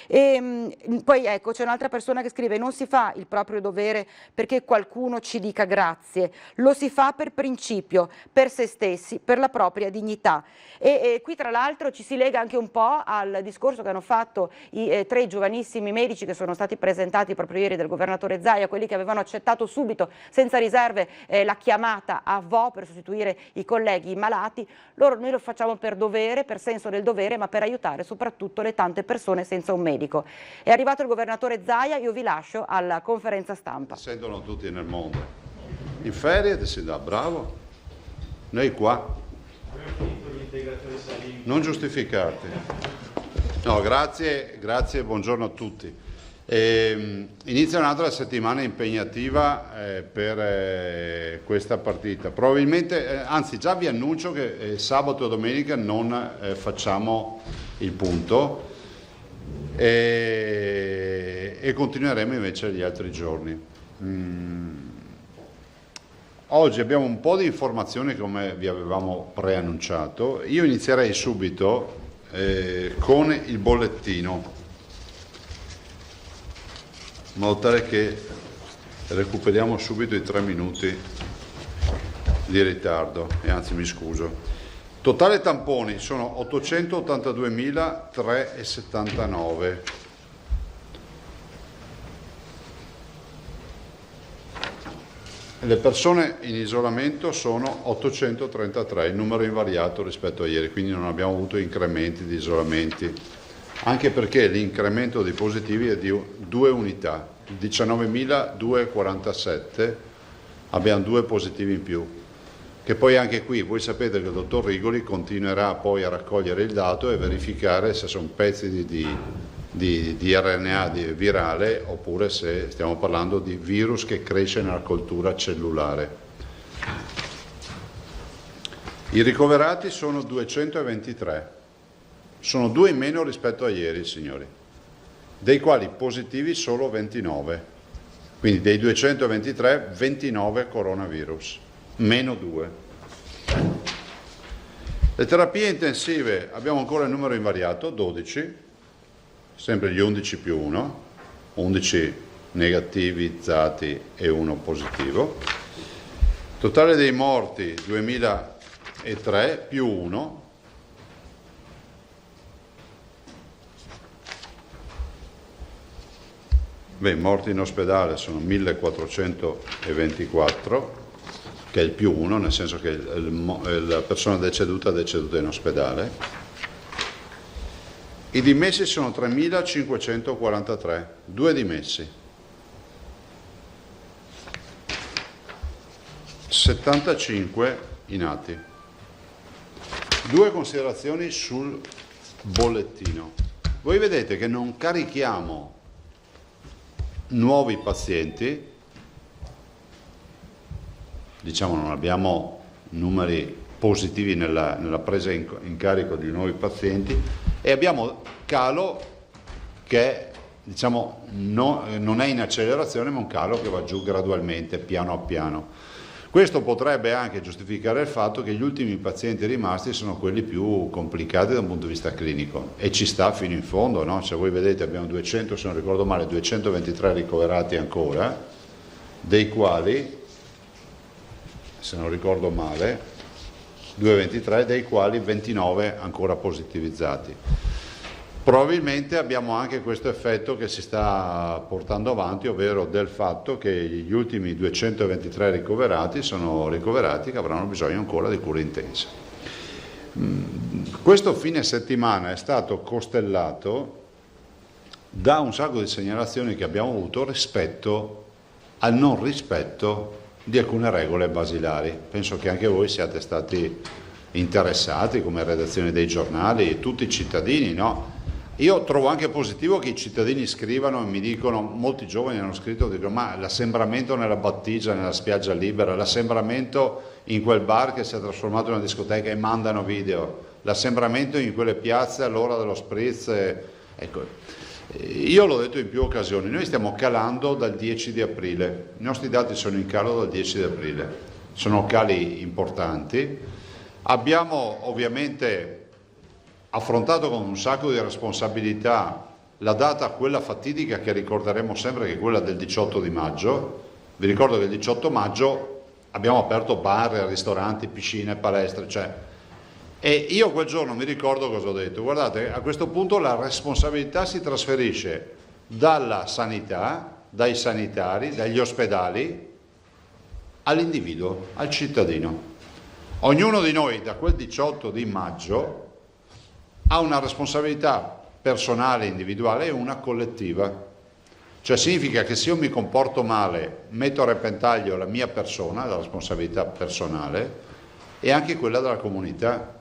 E poi ecco, c'è un'altra persona che scrive: non si fa il proprio dovere perché qualcuno ci dica grazie, lo si fa per principio, per se stessi, per la propria dignità. E qui tra l'altro ci si lega anche un po' al discorso che hanno fatto i 3 giovanissimi medici che sono stati presentati proprio ieri dal governatore Zaia, quelli che avevano accettato subito senza riserve la chiamata a vo per sostituire i colleghi malati. Noi lo facciamo per dovere, per senso del dovere, ma per aiutare soprattutto le tante persone senza un medico. È arrivato il governatore Zaia, io vi lascio alla conferenza stampa. Sentono tutti nel mondo. In ferie si dà, bravo. Noi qua. Non giustificarti. No, grazie, buongiorno a tutti. Inizia un'altra settimana impegnativa per questa partita. Probabilmente, anzi già vi annuncio che sabato e domenica non facciamo il punto e continueremo invece gli altri giorni. Oggi abbiamo un po' di informazioni come vi avevamo preannunciato. Io inizierei subito con il bollettino, in modo tale che recuperiamo subito i 3 minuti di ritardo, e anzi mi scuso. Totale tamponi sono 882.379. Le persone in isolamento sono 833, il numero invariato rispetto a ieri, quindi non abbiamo avuto incrementi di isolamenti, anche perché l'incremento dei positivi è di 2 unità, 19.247, abbiamo 2 positivi in più, che poi anche qui voi sapete che il dottor Rigoli continuerà poi a raccogliere il dato e verificare se sono pezzi di RNA virale oppure se stiamo parlando di virus che cresce nella coltura cellulare. I ricoverati sono 223, sono 2 in meno rispetto a ieri, signori, dei quali positivi solo 29, quindi dei 223 29 coronavirus, meno 2. Le terapie intensive abbiamo ancora il numero invariato, 12, sempre gli 11 più 1, 11 negativizzati e 1 positivo. Totale dei morti 2003 più 1. Morti in ospedale sono 1424, che è il più 1, nel senso che la persona deceduta è deceduta in ospedale. I dimessi sono 3.543, 2 dimessi, 75 i nati. 2 considerazioni sul bollettino. Voi vedete che non carichiamo nuovi pazienti, diciamo non abbiamo numeri positivi nella presa in carico di nuovi pazienti, e abbiamo calo che diciamo non è in accelerazione, ma un calo che va giù gradualmente, piano a piano. Questo potrebbe anche giustificare il fatto che gli ultimi pazienti rimasti sono quelli più complicati da un punto di vista clinico, e ci sta fino in fondo, no? Se voi vedete abbiamo 200, se non ricordo male, 223 ricoverati ancora, dei quali, se non ricordo male, 223, dei quali 29 ancora positivizzati. Probabilmente abbiamo anche questo effetto che si sta portando avanti, ovvero del fatto che gli ultimi 223 ricoverati sono ricoverati che avranno bisogno ancora di cure intense. Questo fine settimana è stato costellato da un sacco di segnalazioni che abbiamo avuto rispetto al non rispetto di alcune regole basilari. Penso che anche voi siate stati interessati, come redazione dei giornali, e tutti i cittadini, no? Io trovo anche positivo che i cittadini scrivano e mi dicono, molti giovani hanno scritto, dicono, ma l'assembramento nella battigia, nella spiaggia libera, l'assembramento in quel bar che si è trasformato in una discoteca, e mandano video, l'assembramento in quelle piazze all'ora dello spritz, ecco. Io l'ho detto in più occasioni, noi stiamo calando dal 10 di aprile, i nostri dati sono in calo dal 10 di aprile, sono cali importanti, abbiamo ovviamente affrontato con un sacco di responsabilità la data, quella fatidica che ricorderemo sempre, che è quella del 18 di maggio. Vi ricordo che il 18 maggio abbiamo aperto bar, ristoranti, piscine, palestre, e io quel giorno mi ricordo cosa ho detto: guardate, a questo punto la responsabilità si trasferisce dalla sanità, dai sanitari, dagli ospedali all'individuo, al cittadino. Ognuno di noi da quel 18 di maggio ha una responsabilità personale, individuale e una collettiva. Cioè significa che se io mi comporto male, metto a repentaglio la mia persona, la responsabilità personale e anche quella della comunità.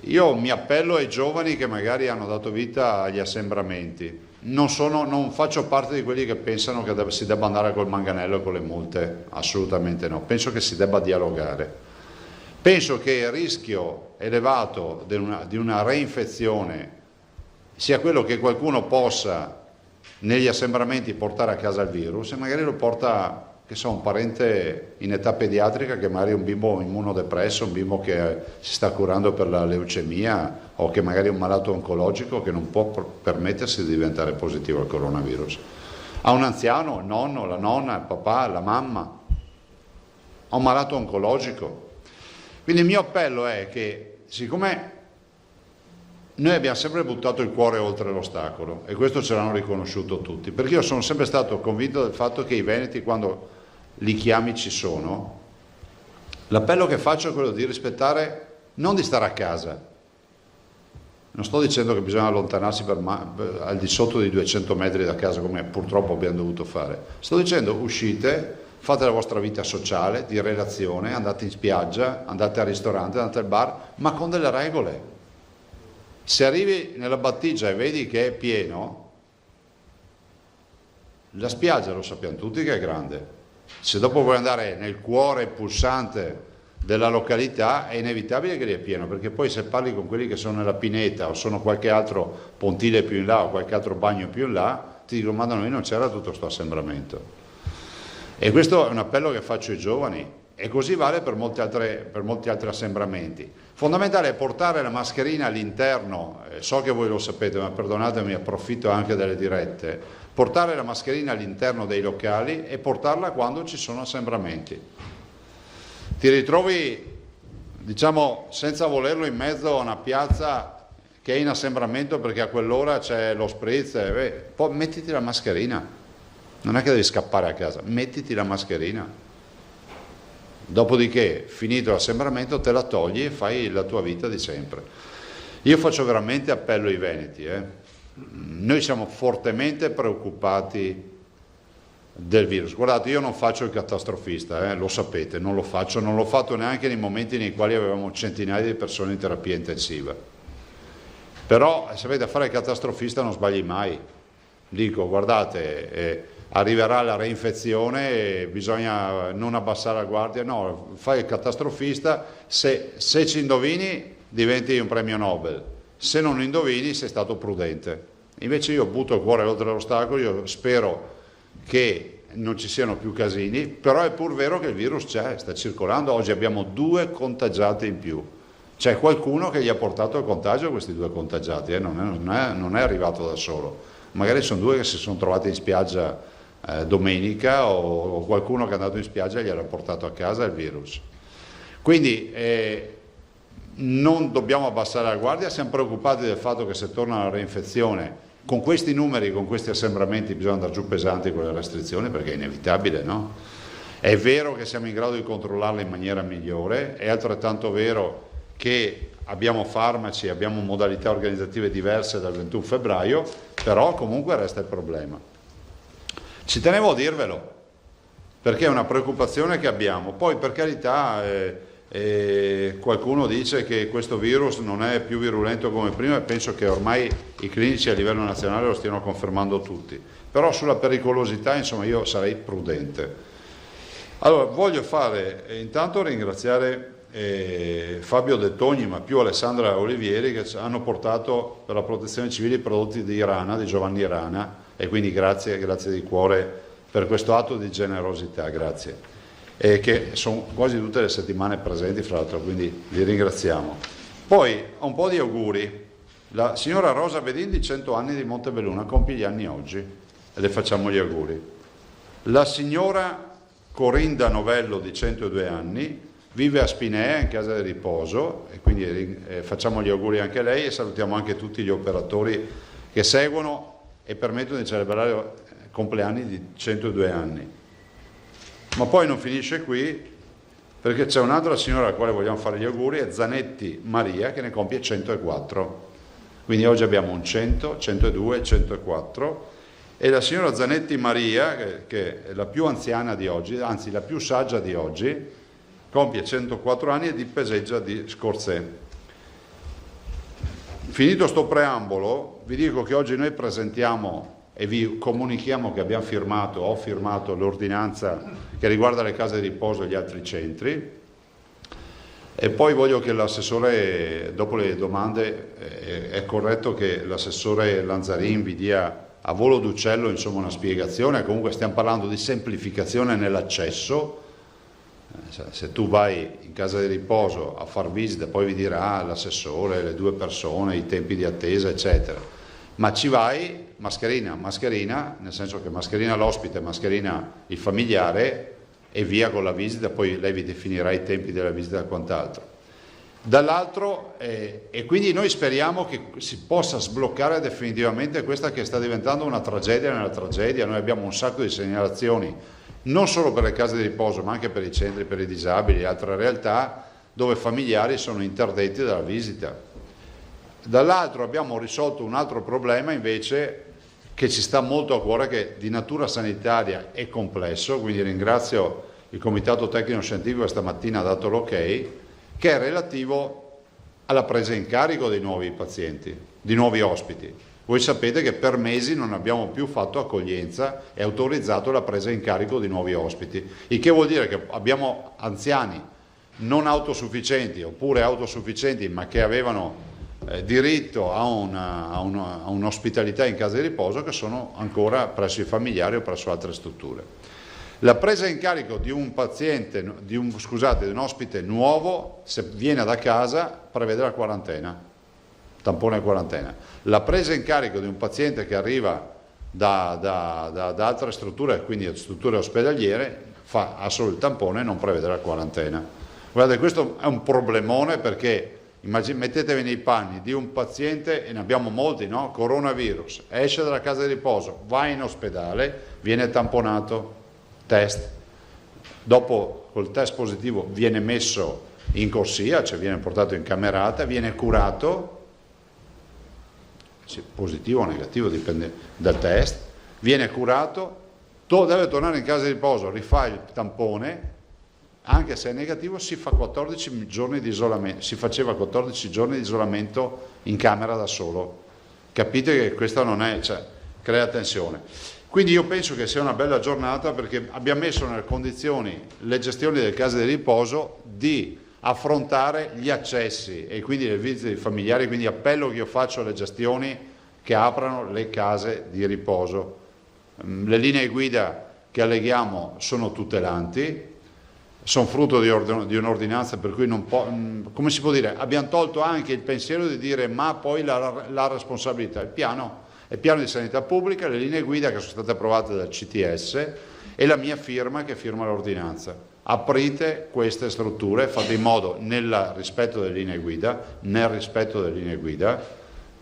Io mi appello ai giovani che magari hanno dato vita agli assembramenti. Non faccio parte di quelli che pensano che si debba andare col manganello e con le multe, assolutamente no. Penso che si debba dialogare. Penso che il rischio elevato di una reinfezione sia quello che qualcuno possa negli assembramenti portare a casa il virus e magari lo porta, che so, un parente in età pediatrica, che magari è un bimbo immunodepresso, un bimbo che si sta curando per la leucemia o che magari è un malato oncologico che non può permettersi di diventare positivo al coronavirus. A un anziano, il nonno, la nonna, il papà, la mamma, a un malato oncologico. Quindi il mio appello è che, siccome noi abbiamo sempre buttato il cuore oltre l'ostacolo e questo ce l'hanno riconosciuto tutti, perché io sono sempre stato convinto del fatto che i veneti, quando li chiami, ci sono. L'appello che faccio è quello di rispettare, non di stare a casa. Non sto dicendo che bisogna allontanarsi al di sotto di 200 metri da casa come purtroppo abbiamo dovuto fare. Sto dicendo uscite, fate la vostra vita sociale, di relazione, andate in spiaggia, andate al ristorante, andate al bar, ma con delle regole. Se arrivi nella battigia e vedi che è pieno, la spiaggia lo sappiamo tutti che è grande. Se dopo vuoi andare nel cuore pulsante della località è inevitabile che lì è pieno, perché poi se parli con quelli che sono nella pineta o sono qualche altro pontile più in là o qualche altro bagno più in là, ti dicono ma da noi non c'era tutto questo assembramento. E questo è un appello che faccio ai giovani e così vale per molti altri assembramenti. Fondamentale è portare la mascherina all'interno, so che voi lo sapete ma perdonatemi, approfitto anche delle dirette, portare la mascherina all'interno dei locali e portarla quando ci sono assembramenti. Ti ritrovi, diciamo, senza volerlo in mezzo a una piazza che è in assembramento perché a quell'ora c'è lo spritz, poi mettiti la mascherina, non è che devi scappare a casa, mettiti la mascherina. Dopodiché, finito l'assembramento, te la togli e fai la tua vita di sempre. Io faccio veramente appello ai veneti. Noi siamo fortemente preoccupati del virus. Guardate, io non faccio il catastrofista, lo sapete, non lo faccio, non l'ho fatto neanche nei momenti nei quali avevamo centinaia di persone in terapia intensiva. Però, sapete, a fare il catastrofista non sbagli mai. Dico, guardate, arriverà la reinfezione e bisogna non abbassare la guardia, no, fai il catastrofista, se ci indovini diventi un premio Nobel, se non indovini sei stato prudente. Invece io butto il cuore oltre l'ostacolo, io spero che non ci siano più casini, però è pur vero che il virus c'è, sta circolando, oggi abbiamo 2 contagiati in più, c'è qualcuno che gli ha portato il contagio a questi 2 contagiati, non è arrivato da solo, magari sono 2 che si sono trovati in spiaggia domenica o qualcuno che è andato in spiaggia e gliel'ha portato a casa il virus. Quindi non dobbiamo abbassare la guardia, siamo preoccupati del fatto che se torna la reinfezione con questi numeri, con questi assembramenti bisogna andare giù pesanti con le restrizioni perché è inevitabile, no? È vero che siamo in grado di controllarla in maniera migliore, è altrettanto vero che abbiamo farmaci, abbiamo modalità organizzative diverse dal 21 febbraio, però comunque resta il problema. Ci tenevo a dirvelo, perché è una preoccupazione che abbiamo. Poi per carità qualcuno dice che questo virus non è più virulento come prima e penso che ormai i clinici a livello nazionale lo stiano confermando tutti. Però sulla pericolosità, insomma, io sarei prudente. Allora, voglio intanto ringraziare Fabio De Togni, ma più Alessandra Olivieri, che hanno portato per la protezione civile i prodotti di Rana, di Giovanni Rana, e quindi grazie di cuore per questo atto di generosità, grazie. E che sono quasi tutte le settimane presenti, fra l'altro, quindi li ringraziamo. Poi un po' di auguri. La signora Rosa Bedin di 100 anni di Montebelluna compie gli anni oggi e le facciamo gli auguri. La signora Corinda Novello di 102 anni vive a Spinea in casa di riposo e quindi facciamo gli auguri anche a lei e salutiamo anche tutti gli operatori che seguono e permettono di celebrare compleanni di 102 anni. Ma poi non finisce qui, perché c'è un'altra signora alla quale vogliamo fare gli auguri, è Zanetti Maria, che ne compie 104. Quindi oggi abbiamo un 100, 102, 104. E la signora Zanetti Maria, che è la più anziana di oggi, anzi la più saggia di oggi, compie 104 anni e dippeseggia di Scorzè. Finito sto preambolo, vi dico che oggi noi presentiamo e vi comunichiamo che ho firmato l'ordinanza che riguarda le case di riposo e gli altri centri, e poi voglio che l'assessore, dopo le domande, è corretto che l'assessore Lanzarin vi dia a volo d'uccello insomma una spiegazione. Comunque stiamo parlando di semplificazione nell'accesso. Se tu vai in casa di riposo a far visita, poi vi dirà l'assessore, le 2 persone, i tempi di attesa eccetera, ma ci vai mascherina, nel senso che mascherina l'ospite, mascherina il familiare e via con la visita, poi lei vi definirà i tempi della visita e quant'altro. Dall'altro, e quindi noi speriamo che si possa sbloccare definitivamente questa che sta diventando una tragedia nella tragedia. Noi abbiamo un sacco di segnalazioni, non solo per le case di riposo, ma anche per i centri per i disabili e altre realtà dove familiari sono interdetti dalla visita. Dall'altro abbiamo risolto un altro problema invece che ci sta molto a cuore, che di natura sanitaria è complesso, quindi ringrazio il Comitato Tecnico Scientifico che stamattina ha dato l'ok, che è relativo alla presa in carico dei nuovi pazienti, di nuovi ospiti. Voi sapete che per mesi non abbiamo più fatto accoglienza e autorizzato la presa in carico di nuovi ospiti, il che vuol dire che abbiamo anziani non autosufficienti oppure autosufficienti ma che avevano diritto a un'ospitalità in casa di riposo che sono ancora presso i familiari o presso altre strutture. La presa in carico di un paziente, di un ospite nuovo, se viene da casa, prevede la quarantena, tampone e quarantena. La presa in carico di un paziente che arriva da altre strutture, quindi strutture ospedaliere, fa solo il tampone e non prevede la quarantena. Guardate, questo è un problemone perché mettetevi nei panni di un paziente, e ne abbiamo molti, no? Coronavirus, esce dalla casa di riposo, va in ospedale, viene tamponato, test, dopo col test positivo viene messo in corsia, cioè viene portato in camerata, viene curato, positivo o negativo dipende dal test, viene curato, deve tornare in casa di riposo, rifà il tampone, anche se è negativo si fa 14 giorni di isolamento, si faceva 14 giorni di isolamento in camera da solo. Capite che questa non è, cioè, crea tensione. Quindi io penso che sia una bella giornata perché abbiamo messo nelle condizioni le gestioni delle case di riposo di affrontare gli accessi e quindi le visite dei familiari, quindi appello che io faccio alle gestioni che aprano le case di riposo. Le linee guida che alleghiamo sono tutelanti, sono frutto di un'ordinanza per cui non può, come si può dire, abbiamo tolto anche il pensiero di dire ma poi la responsabilità, il piano di sanità pubblica, le linee guida che sono state approvate dal CTS e la mia firma che firma l'ordinanza. Aprite queste strutture, fate in modo, nel rispetto delle linee guida,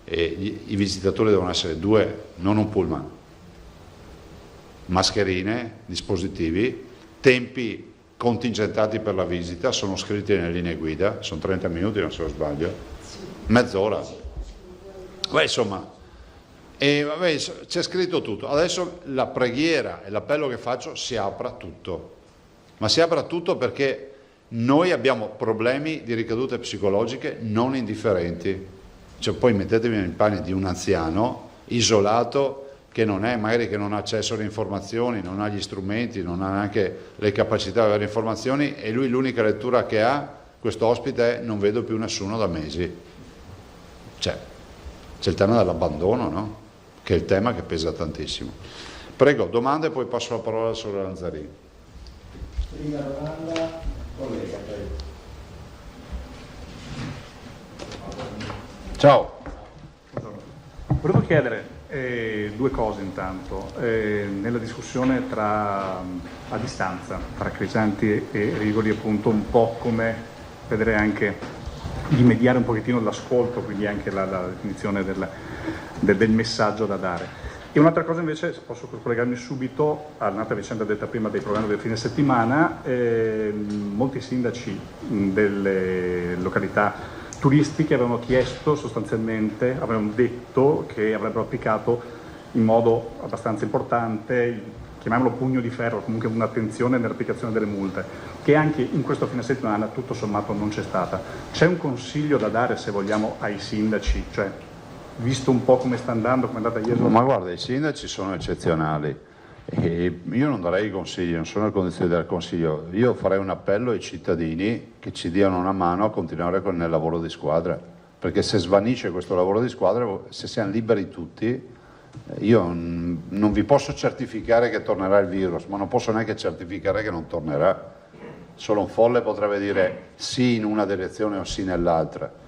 e i visitatori devono essere 2, non un pullman, mascherine, dispositivi, tempi contingentati per la visita, sono scritti nelle linee guida, sono 30 minuti non se lo sbaglio, mezz'ora. Beh, insomma, c'è scritto tutto. Adesso la preghiera e l'appello che faccio, si apra tutto, ma si apra tutto perché noi abbiamo problemi di ricadute psicologiche non indifferenti. Cioè, poi mettetevi nei panni di un anziano isolato che non è, magari che non ha accesso alle informazioni, non ha gli strumenti, non ha neanche le capacità di avere informazioni e lui l'unica lettura che ha, questo ospite, è non vedo più nessuno da mesi. C'è il tema dell'abbandono, no? Che è il tema che pesa tantissimo. Prego, domande e poi passo la parola al signor Lanzarin. Prima domanda, collega, prego. Ciao. Volevo chiedere due cose intanto, nella discussione a distanza tra Crisanti e Rigoli, appunto, un po' come vedere anche di mediare un pochettino l'ascolto, quindi anche la definizione del messaggio da dare. E un'altra cosa invece, se posso collegarmi subito all'altra vicenda detta prima dei programmi del fine settimana, molti sindaci delle località turistiche avevano chiesto sostanzialmente, avevano detto che avrebbero applicato in modo abbastanza importante, chiamiamolo pugno di ferro, comunque un'attenzione nell'applicazione delle multe, che anche in questo fine settimana tutto sommato non c'è stata. C'è un consiglio da dare, se vogliamo, ai sindaci, cioè visto un po' come sta andando, come è andata ieri? Ma guarda, i sindaci sono eccezionali e io non darei consigli, non sono in condizione di dare consiglio. Io farei un appello ai cittadini che ci diano una mano a continuare con il lavoro di squadra, perché se svanisce questo lavoro di squadra, se siamo liberi tutti, io non vi posso certificare che tornerà il virus, ma non posso neanche certificare che non tornerà. Solo un folle potrebbe dire sì in una direzione o sì nell'altra.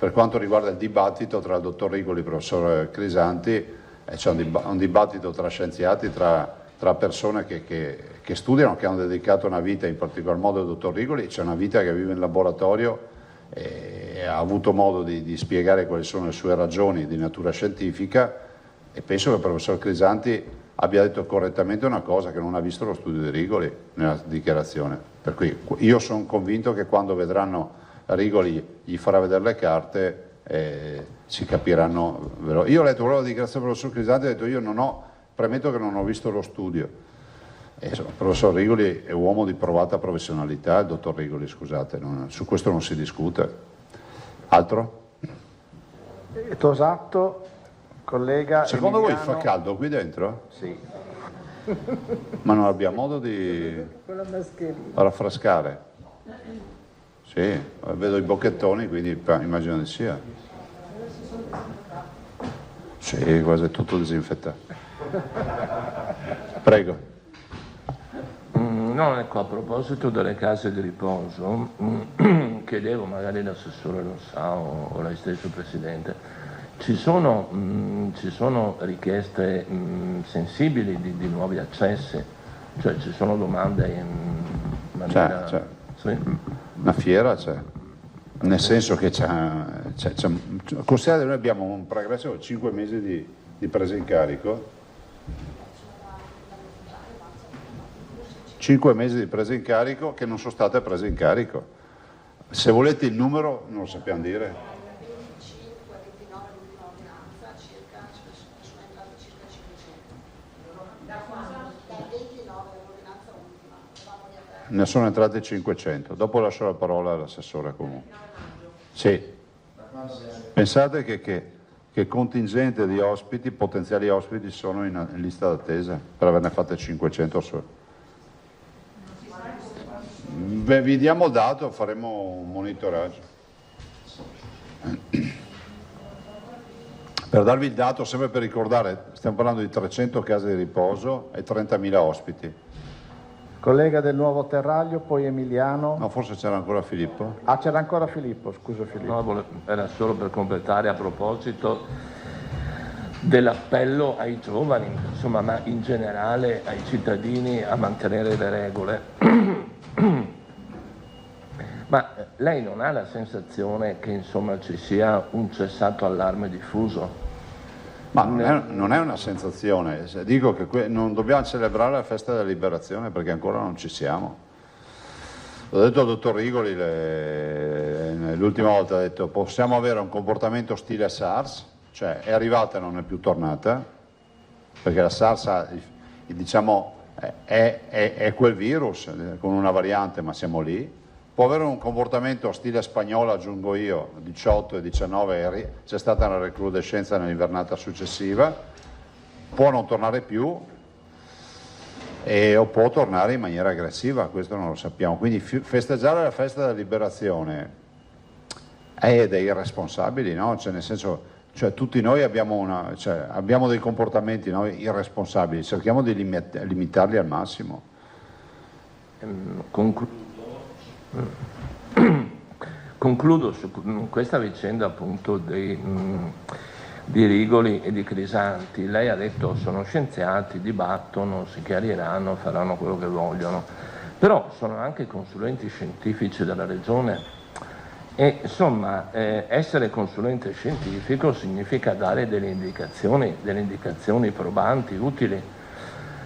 Per quanto riguarda il dibattito tra il dottor Rigoli e il professor Crisanti, c'è un dibattito tra scienziati, tra persone che studiano, che hanno dedicato una vita, in particolar modo il dottor Rigoli, c'è una vita che vive in laboratorio e ha avuto modo di spiegare quali sono le sue ragioni di natura scientifica, e penso che il professor Crisanti abbia detto correttamente una cosa, che non ha visto lo studio di Rigoli nella dichiarazione. Per cui io sono convinto che quando vedranno Rigoli gli farà vedere le carte, si capiranno. Io ho letto quello di dichiarazione del professor Crisanti e ho detto premetto che non ho visto lo studio. Il professor Rigoli è uomo di provata professionalità, il dottor Rigoli, scusate, su questo non si discute. Altro? Tosato, collega. Secondo Emiliano... voi fa caldo qui dentro? Sì. Ma non abbiamo modo di raffrescare? Sì, vedo i bocchettoni, quindi immagino di sia. Sì, quasi tutto disinfettato. Prego. No, ecco, a proposito delle case di riposo, chiedevo, magari l'assessore lo sa o lei stesso Presidente, ci sono richieste sensibili di nuovi accessi, cioè ci sono domande in maniera... C'è. Sì. Una fiera c'è, nel senso che considerate, noi abbiamo un progresso di 5 mesi di presa in carico, 5 mesi di presa in carico che non sono state prese in carico. Se volete il numero non lo sappiamo dire. Ne sono entrate 500, dopo lascio la parola all'assessore comunque. Sì. Pensate che contingente di ospiti, potenziali ospiti, sono in lista d'attesa per averne fatte 500 solo. Beh, vi diamo il dato, faremo un monitoraggio. Per darvi il dato, sempre per ricordare, stiamo parlando di 300 case di riposo e 30.000 ospiti. Collega del Nuovo Terraglio, poi Emiliano. No, forse c'era ancora Filippo. Ah, c'era ancora Filippo, scusa Filippo. No, era solo per completare a proposito dell'appello ai giovani, insomma, ma in generale ai cittadini a mantenere le regole. Ma lei non ha la sensazione che insomma ci sia un cessato allarme diffuso? Ma non è una sensazione, dico che non dobbiamo celebrare la festa della liberazione perché ancora non ci siamo. L'ho detto al dottor Rigoli l'ultima volta, ha detto possiamo avere un comportamento stile SARS, cioè è arrivata e non è più tornata, perché la SARS diciamo, è quel virus con una variante, ma siamo lì. Può avere un comportamento stile spagnolo, aggiungo io, 18 e 19 c'è stata una recrudescenza nell'invernata successiva, può non tornare più o può tornare in maniera aggressiva, questo non lo sappiamo. Quindi festeggiare la festa della liberazione è dei irresponsabili, no? Cioè, nel senso, cioè, tutti noi abbiamo, abbiamo dei comportamenti irresponsabili, cerchiamo di limitarli al massimo. Concludo su questa vicenda appunto di Rigoli e di Crisanti. Lei ha detto sono scienziati, dibattono, si chiariranno, faranno quello che vogliono, però sono anche consulenti scientifici della Regione E insomma, essere consulente scientifico significa dare delle indicazioni probanti, utili.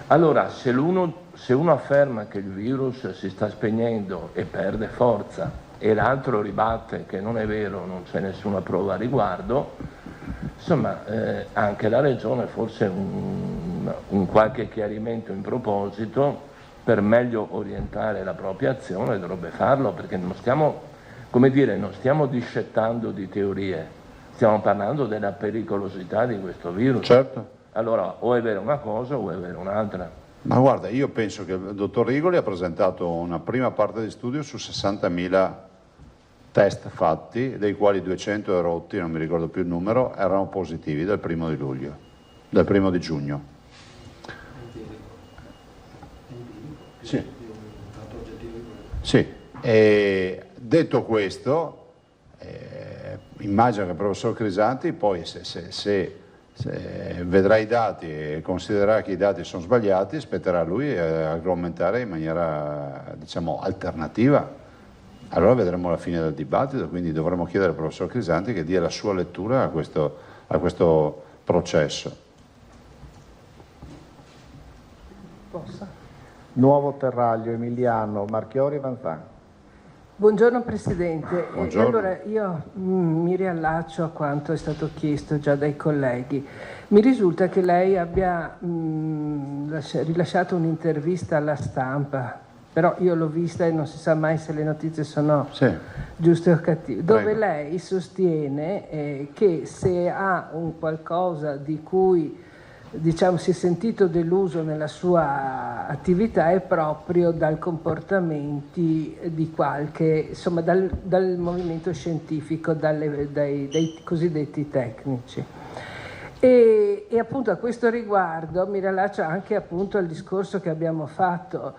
Allora, se uno afferma che il virus si sta spegnendo e perde forza e l'altro ribatte che non è vero, non c'è nessuna prova a riguardo, insomma, anche la Regione forse un qualche chiarimento in proposito per meglio orientare la propria azione dovrebbe farlo, perché non stiamo discettando di teorie, stiamo parlando della pericolosità di questo virus. Certo. Allora, o è vera una cosa o è vera un'altra. Ma guarda, io penso che il dottor Rigoli ha presentato una prima parte di studio su 60.000 test fatti, dei quali 200 erotti, non mi ricordo più il numero, erano positivi dal 1 di giugno. Sì. E detto questo, immagino che il professor Crisanti poi se vedrà i dati e considererà che i dati sono sbagliati, spetterà a lui argomentare in maniera, diciamo, alternativa. Allora vedremo la fine del dibattito, quindi dovremo chiedere al professor Crisanti che dia la sua lettura a questo processo. Nuovo Terraglio, Emiliano, Marchiori, Vanzan. Buongiorno Presidente. Buongiorno. Allora io mi riallaccio a quanto è stato chiesto già dai colleghi. Mi risulta che lei abbia rilasciato un'intervista alla Stampa, però io l'ho vista e non si sa mai se le notizie sono giuste o cattive, dove lei sostiene che se ha un qualcosa di cui diciamo si è sentito deluso nella sua attività è proprio dal comportamenti di qualche, insomma dal movimento scientifico, dai cosiddetti tecnici. E appunto a questo riguardo mi riallaccio anche appunto al discorso che abbiamo fatto.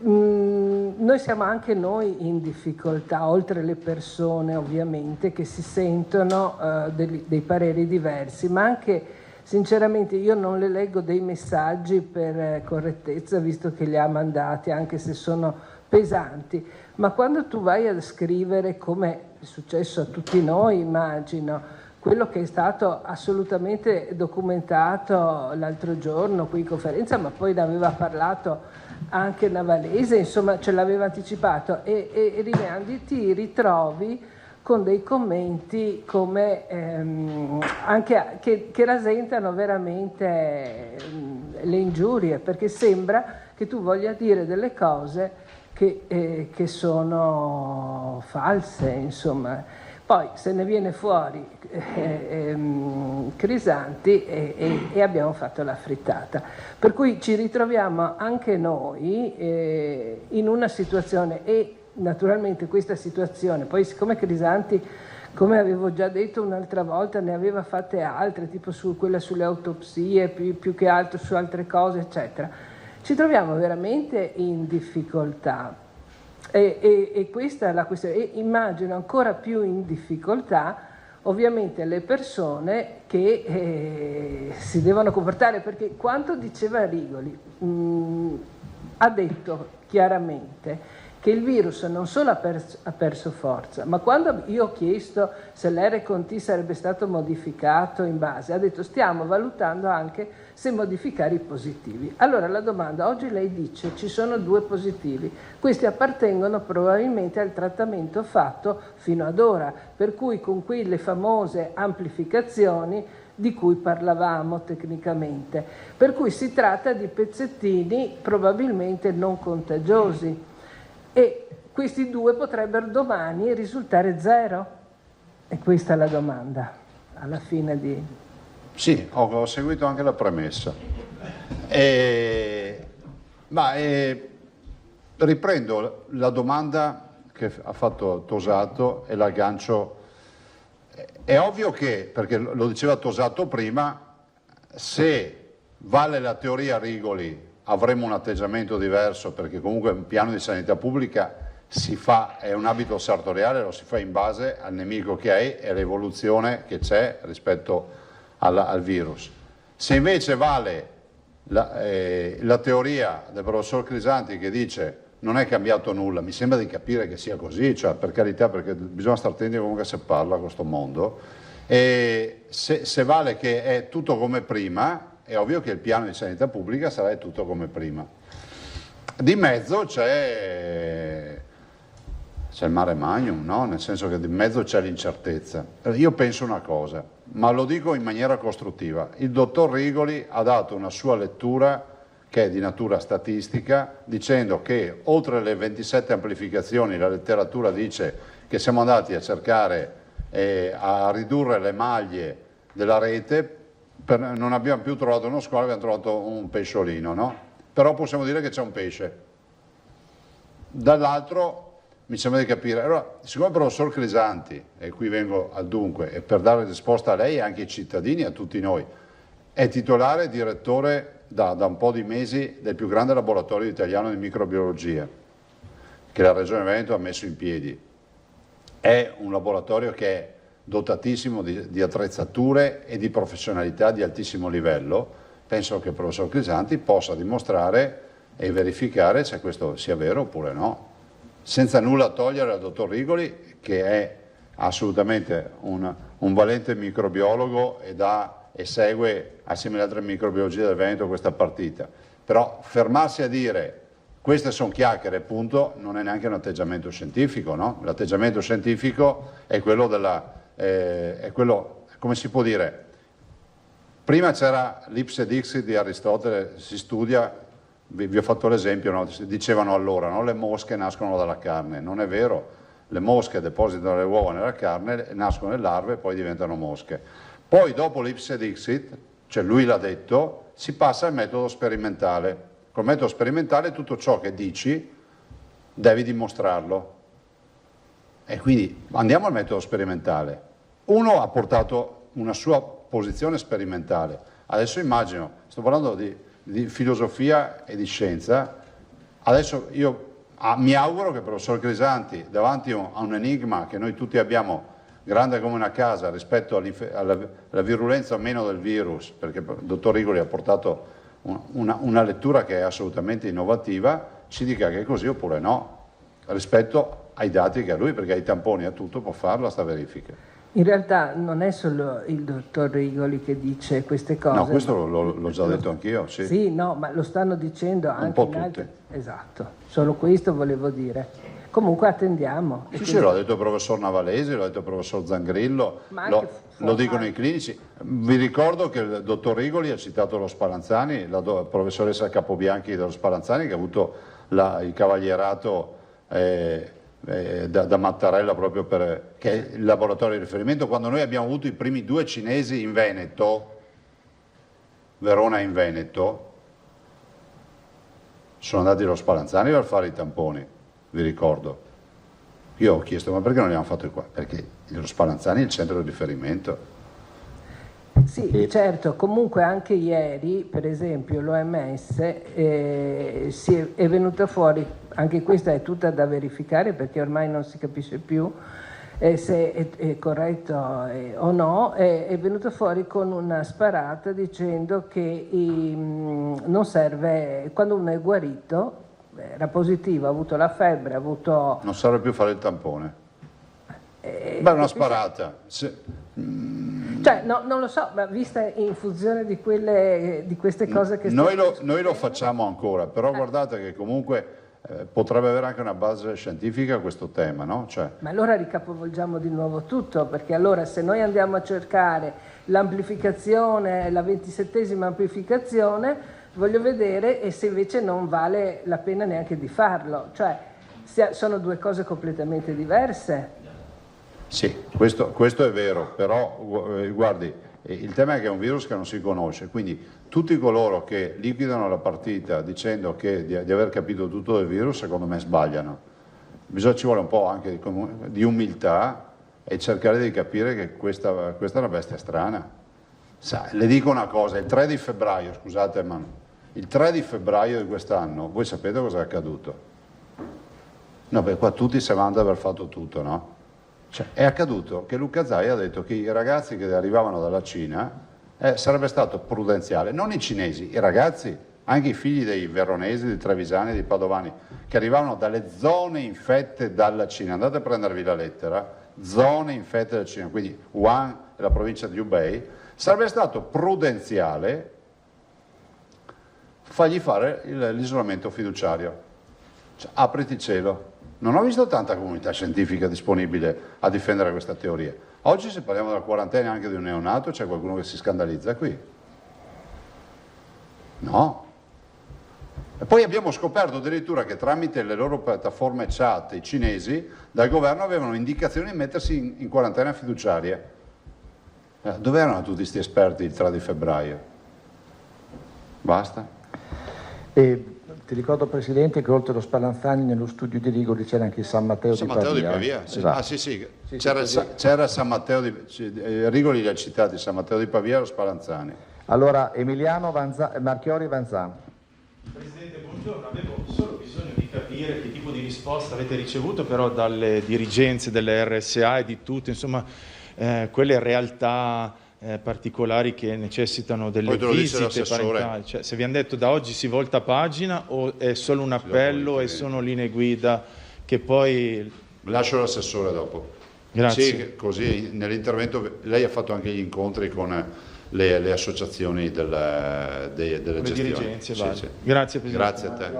Noi siamo anche noi in difficoltà, oltre le persone ovviamente che si sentono dei pareri diversi, ma anche sinceramente io non le leggo dei messaggi per correttezza, visto che li ha mandati, anche se sono pesanti, ma quando tu vai a scrivere, come è successo a tutti noi immagino, quello che è stato assolutamente documentato l'altro giorno qui in conferenza, ma poi ne aveva parlato anche Navalese, insomma ce l'aveva anticipato, e Rinaldi ti ritrovi con dei commenti come anche che rasentano veramente le ingiurie, perché sembra che tu voglia dire delle cose che sono false, insomma. Poi se ne viene fuori Crisanti e abbiamo fatto la frittata. Per cui ci ritroviamo anche noi in una situazione, e naturalmente questa situazione, poi siccome Crisanti, come avevo già detto un'altra volta, ne aveva fatte altre, tipo quella sulle autopsie, più che altro su altre cose, eccetera, ci troviamo veramente in difficoltà. E questa è la questione. E immagino ancora più in difficoltà ovviamente le persone che si devono comportare, perché quanto diceva Rigoli ha detto chiaramente che il virus non solo ha perso forza, ma quando io ho chiesto se l'R/T sarebbe stato modificato in base, ha detto stiamo valutando anche se modificare i positivi. Allora la domanda, oggi lei dice ci sono 2 positivi, questi appartengono probabilmente al trattamento fatto fino ad ora, per cui con quelle famose amplificazioni di cui parlavamo tecnicamente, per cui si tratta di pezzettini probabilmente non contagiosi. E questi 2 potrebbero domani risultare 0? E questa è la domanda, alla fine di... Sì, ho seguito anche la premessa. Riprendo la domanda che ha fatto Tosato e l'aggancio. È ovvio che, perché lo diceva Tosato prima, se vale la teoria Rigoli avremo un atteggiamento diverso, perché comunque un piano di sanità pubblica si fa, è un abito sartoriale, lo si fa in base al nemico che hai e all'evoluzione che c'è rispetto al virus. Se invece vale la teoria del professor Crisanti che dice non è cambiato nulla, mi sembra di capire che sia così, cioè per carità, perché bisogna stare attenti comunque se parla a questo mondo, e se vale che è tutto come prima, è ovvio che il piano di sanità pubblica sarà tutto come prima. Di mezzo c'è il mare magnum, no? Nel senso che di mezzo c'è l'incertezza. Io penso una cosa, ma lo dico in maniera costruttiva, il dottor Rigoli ha dato una sua lettura che è di natura statistica, dicendo che oltre le 27 amplificazioni la letteratura dice che siamo andati a cercare a ridurre le maglie della rete, non abbiamo più trovato uno squalo, abbiamo trovato un pesciolino, no? Però possiamo dire che c'è un pesce. Dall'altro mi sembra di capire, allora, siccome il professor Crisanti, e qui vengo al dunque, e per dare risposta a lei e anche ai cittadini, a tutti noi, è titolare e direttore da un po' di mesi del più grande laboratorio italiano di microbiologia che la Regione Veneto ha messo in piedi. È un laboratorio che è dotatissimo di attrezzature e di professionalità di altissimo livello. Penso che il professor Crisanti possa dimostrare e verificare se questo sia vero oppure no, senza nulla togliere al dottor Rigoli, che è assolutamente un valente microbiologo e segue assieme alle altre microbiologie del Veneto questa partita. Però fermarsi a dire queste sono chiacchiere, punto, non è neanche un atteggiamento scientifico, no? L'atteggiamento scientifico è quello è quello, come si può dire, prima c'era l'ipse dixit di Aristotele, si studia, vi ho fatto l'esempio, no? Dicevano allora, no? Le mosche nascono dalla carne, non è vero, le mosche depositano le uova nella carne, nascono le larve e poi diventano mosche. Poi dopo l'ipse dixit, cioè lui l'ha detto, si passa al metodo sperimentale. Col metodo sperimentale tutto ciò che dici devi dimostrarlo. E quindi andiamo al metodo sperimentale. Uno ha portato una sua posizione sperimentale. Adesso immagino, sto parlando di filosofia e di scienza, adesso io mi auguro che il professor Crisanti, davanti a un enigma che noi tutti abbiamo grande come una casa rispetto alla virulenza o meno del virus, perché il dottor Rigoli ha portato una lettura che è assolutamente innovativa, ci dica che è così oppure no, rispetto ai dati che ha lui, perché ai tamponi e a tutto può farla sta verifica. In realtà non è solo il dottor Rigoli che dice queste cose. No, questo l'ho già detto anch'io, sì. Sì, no, ma lo stanno dicendo anche un po' in altri. tutti. Esatto, solo questo volevo dire. Comunque attendiamo. Sì, l'ha detto il professor Navalesi, l'ha detto il professor Zangrillo, lo dicono i clinici. Vi ricordo che il dottor Rigoli ha citato lo Spallanzani, la professoressa Capobianchi dello Spallanzani, che ha avuto il cavalierato da Mattarella proprio che è il laboratorio di riferimento. Quando noi abbiamo avuto i primi 2 cinesi in Veneto, Verona e in Veneto, sono andati allo Spallanzani per fare i tamponi. Vi ricordo, io ho chiesto ma perché non li hanno fatto qua? Perché lo Spallanzani è il centro di riferimento. Sì, certo, comunque anche ieri, per esempio, l'OMS è venuta fuori, anche questa è tutta da verificare perché ormai non si capisce più se è corretto o no, è venuta fuori con una sparata dicendo che non serve, quando uno è guarito, era positivo, ha avuto la febbre, ha avuto... Non serve più fare il tampone. Beh, è una sparata. Cioè, no, non lo so, ma vista in funzione di queste cose che... Noi lo facciamo ancora, però guardate che comunque potrebbe avere anche una base scientifica questo tema, no? Cioè... Ma allora ricapovolgiamo di nuovo tutto, perché allora se noi andiamo a cercare l'amplificazione, la 27esima amplificazione, voglio vedere e se invece non vale la pena neanche di farlo, cioè sono 2 cose completamente diverse. Sì, questo è vero, però guardi, il tema è che è un virus che non si conosce, quindi tutti coloro che liquidano la partita dicendo di aver capito tutto del virus, secondo me sbagliano. Ci vuole un po' anche di umiltà e cercare di capire che questa è una bestia strana. Le dico una cosa, il 3 di febbraio, scusate, ma il 3 di febbraio di quest'anno, voi sapete cosa è accaduto? No, perché qua tutti si vanno ad aver fatto tutto, no? Cioè, è accaduto che Luca Zaia ha detto che i ragazzi che arrivavano dalla Cina sarebbe stato prudenziale, non i cinesi, i ragazzi, anche i figli dei veronesi, dei trevisani, dei padovani, che arrivavano dalle zone infette dalla Cina. Andate a prendervi la lettera, zone infette dalla Cina, quindi Wuhan e la provincia di Hubei. Sarebbe stato prudenziale fargli fare l'isolamento fiduciario. Cioè, apriti cielo. Non ho visto tanta comunità scientifica disponibile a difendere questa teoria. Oggi, se parliamo della quarantena anche di un neonato, c'è qualcuno che si scandalizza qui. No. E poi abbiamo scoperto addirittura che tramite le loro piattaforme chat i cinesi dal governo avevano indicazioni di mettersi in quarantena fiduciaria. Dove erano tutti questi esperti il 3 di febbraio? Basta. E ti ricordo, Presidente, che oltre allo Spallanzani nello studio di Rigoli c'era anche il San Matteo di Pavia. Sì. Esatto. Ah sì, c'era San Matteo di Rigoli li ha citati, San Matteo di Pavia e lo Spallanzani. Allora, Emiliano Marchiori Vanzà. Presidente, buongiorno. Avevo solo bisogno di capire che tipo di risposta avete ricevuto però dalle dirigenze delle RSA e di tutte, insomma, quelle realtà particolari che necessitano delle visite parentali. Cioè, se vi hanno detto da oggi si volta pagina o è solo un appello e sono linee guida che poi... Lascio l'assessore dopo. Grazie. Sì, così nell'intervento lei ha fatto anche gli incontri con le associazioni delle gestioni. Dirigenze, sì. Grazie Presidente. Grazie a te.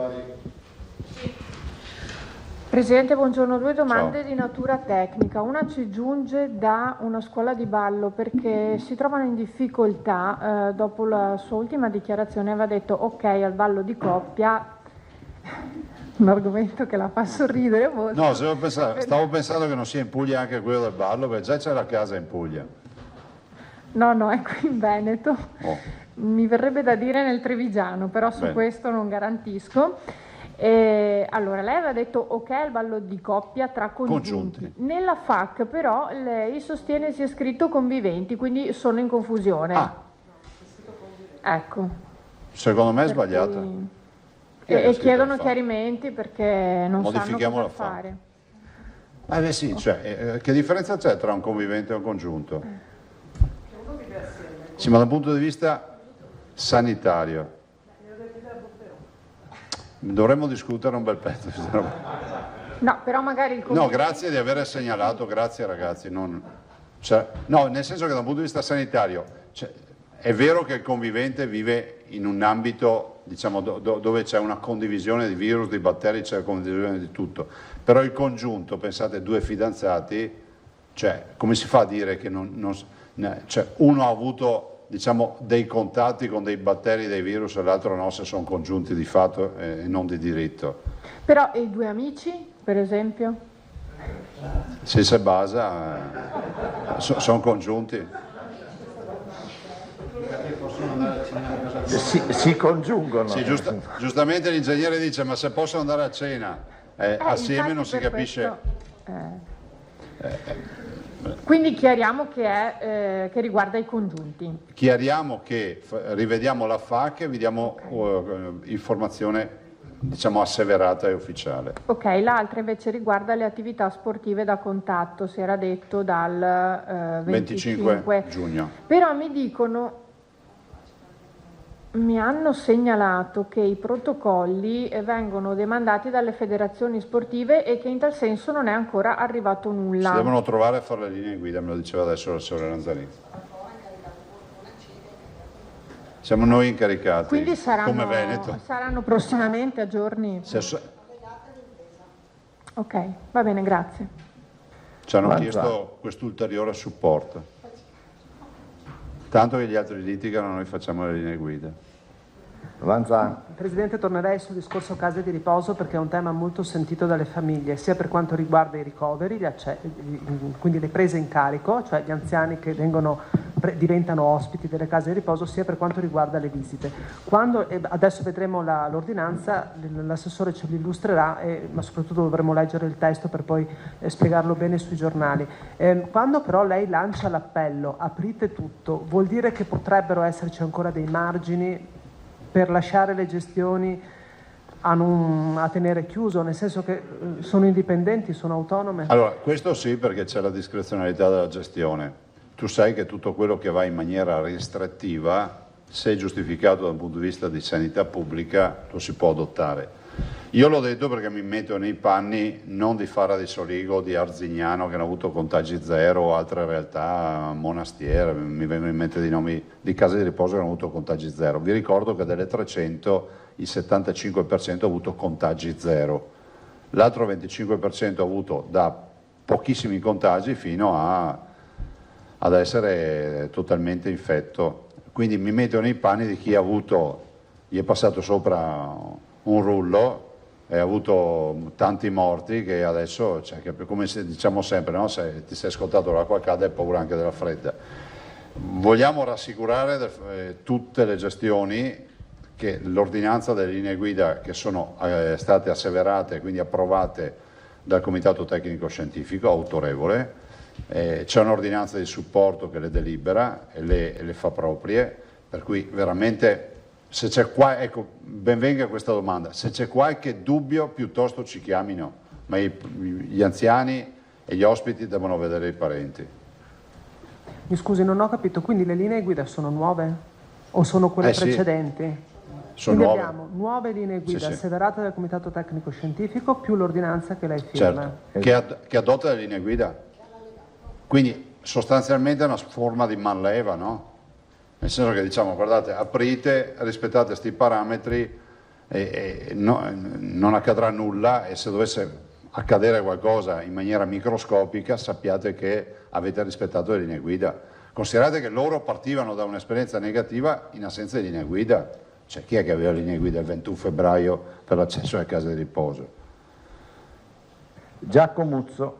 Presidente, buongiorno. Due domande di natura tecnica. Una ci giunge da una scuola di ballo perché si trovano in difficoltà. Dopo la sua ultima dichiarazione aveva detto ok al ballo di coppia, un argomento che la fa sorridere molto. No, stavo pensando che non sia in Puglia anche quello del ballo, perché già c'è la casa in Puglia. No, è qui in Veneto. Mi verrebbe da dire nel Trevigiano, però su questo non garantisco. Allora, lei aveva detto ok al ballo di coppia tra congiunti. Nella FAQ però lei sostiene sia scritto conviventi, quindi sono in confusione. Ecco. Secondo me è sbagliata. E chiedono chiarimenti perché non sanno cosa FAQ. fare. Sì, cioè, che differenza c'è tra un convivente e un congiunto? Sì, ma dal punto di vista sanitario. Dovremmo discutere un bel pezzo. No, però magari il No, grazie di aver segnalato, grazie ragazzi. No, nel senso che dal punto di vista sanitario, è vero che il convivente vive in un ambito, diciamo, dove c'è una condivisione di virus, di batteri, c'è una condivisione di tutto. Però il congiunto, pensate, due fidanzati, cioè, come si fa a dire che cioè, uno ha avuto, diciamo, dei contatti con dei batteri, dei virus, e l'altro no, se sono congiunti di fatto e non di diritto. Però i due amici, per esempio? Se basa, sono congiunti. Si congiungono. Sì, giustamente l'ingegnere dice, ma se possono andare a cena assieme non si capisce. Quindi chiariamo che riguarda i congiunti. Chiariamo che rivediamo la FAQ e vi diamo informazione, diciamo, asseverata e ufficiale. Ok, l'altra invece riguarda le attività sportive da contatto, si era detto dal 25 giugno. Però mi hanno segnalato che i protocolli vengono demandati dalle federazioni sportive e che in tal senso non è ancora arrivato nulla. Si devono trovare a fare le linee guida, me lo diceva adesso l'assessore Lanzarini. Siamo noi incaricati, quindi come Veneto. Saranno prossimamente a giorni. Ok, va bene, grazie. Ci hanno chiesto quest'ulteriore supporto. Tanto che gli altri litigano, noi facciamo le linee guida. Presidente, tornerei sul discorso case di riposo perché è un tema molto sentito dalle famiglie, sia per quanto riguarda i ricoveri, quindi le prese in carico, cioè gli anziani che diventano ospiti delle case di riposo, sia per quanto riguarda le visite. Adesso vedremo l'ordinanza, l'assessore ce l'illustrerà, ma soprattutto dovremo leggere il testo per poi spiegarlo bene sui giornali. Quando però lei lancia l'appello, aprite tutto, vuol dire che potrebbero esserci ancora dei margini per lasciare le gestioni a tenere chiuso, nel senso che sono indipendenti, sono autonome? Allora, questo sì, perché c'è la discrezionalità della gestione. Tu sai che tutto quello che va in maniera restrittiva se è giustificato dal punto di vista di sanità pubblica, lo si può adottare. Io l'ho detto perché mi metto nei panni non di Fara di Soligo, di Arzignano che hanno avuto contagi zero, o altre realtà, Monastiere, mi vengono in mente dei nomi di case di riposo che hanno avuto contagi zero. Vi ricordo che delle 300 il 75% ha avuto contagi zero, l'altro 25% ha avuto da pochissimi contagi fino ad essere totalmente infetto. Quindi mi metto nei panni di chi ha avuto, gli è passato sopra un rullo e ha avuto tanti morti, che adesso, cioè, che come diciamo sempre, no? Se ti sei scottato l'acqua calda hai paura anche della fredda. Vogliamo rassicurare tutte le gestioni che l'ordinanza delle linee guida che sono state asseverate, quindi approvate dal Comitato Tecnico Scientifico autorevole, c'è un'ordinanza di supporto che le delibera e le fa proprie, per cui veramente, se c'è ecco, ben venga questa domanda, se c'è qualche dubbio piuttosto ci chiamino, ma gli anziani e gli ospiti devono vedere i parenti. Mi scusi, non ho capito, quindi le linee guida sono nuove o sono quelle precedenti? Sono quindi nuove. Abbiamo nuove linee guida Sì, sì. asseverate dal Comitato Tecnico Scientifico più l'ordinanza che lei firma. Certo, che adotta le linee guida. Quindi sostanzialmente è una forma di manleva, no? Nel senso che diciamo, guardate, aprite, rispettate questi parametri e non accadrà nulla, e se dovesse accadere qualcosa in maniera microscopica sappiate che avete rispettato le linee guida. Considerate che loro partivano da un'esperienza negativa in assenza di linee guida. Cioè, chi è che aveva le linee guida il 21 febbraio per l'accesso alle case di riposo? Giacomuzzo.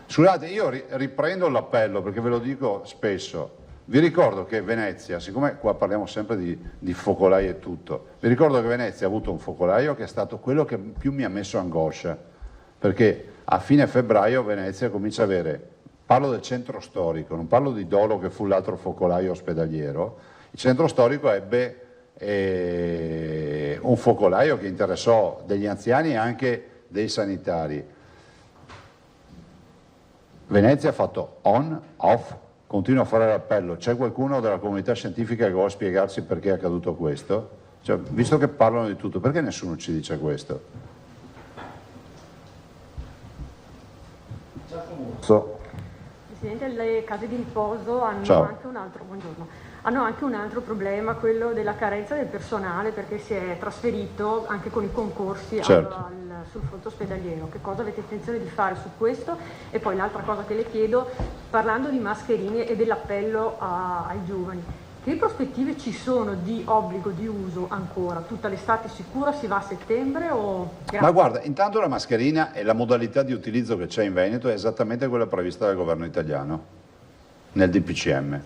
Scusate, io riprendo l'appello perché ve lo dico spesso. Vi ricordo che Venezia, siccome qua parliamo sempre di focolai e tutto, vi ricordo che Venezia ha avuto un focolaio che è stato quello che più mi ha messo angoscia, perché a fine febbraio Venezia comincia a avere, parlo del centro storico, non parlo di Dolo che fu l'altro focolaio ospedaliero, il centro storico ebbe un focolaio che interessò degli anziani e anche dei sanitari. Venezia ha fatto on, off, continua a fare l'appello. C'è qualcuno della comunità scientifica che vuole spiegarsi perché è accaduto questo? Cioè, visto che parlano di tutto, perché nessuno ci dice questo? Presidente, le case di riposo hanno anche un altro, hanno anche un altro problema, quello della carenza del personale, perché si è trasferito anche con i concorsi sul fronte ospedaliero. Che cosa avete intenzione di fare su questo? E poi l'altra cosa che le chiedo, parlando di mascherine e dell'appello ai giovani, che prospettive ci sono di obbligo di uso ancora? Tutta l'estate sicura, si va a settembre o... Grazie. Ma guarda, intanto la mascherina e la modalità di utilizzo che c'è in Veneto è esattamente quella prevista dal governo italiano nel DPCM.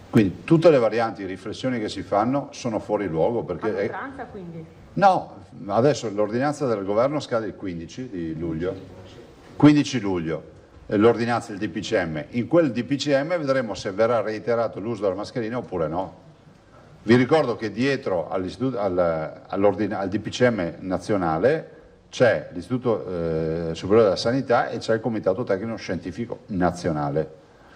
Quindi tutte le varianti di riflessioni che si fanno sono fuori luogo perché... A oltranza quindi? No, adesso l'ordinanza del governo scade il 15 di luglio. 15 luglio. L'ordinanza del DPCM. In quel DPCM vedremo se verrà reiterato l'uso della mascherina oppure no. Vi ricordo che dietro al DPCM nazionale c'è l'Istituto Superiore della Sanità e c'è il Comitato Tecnico Scientifico Nazionale.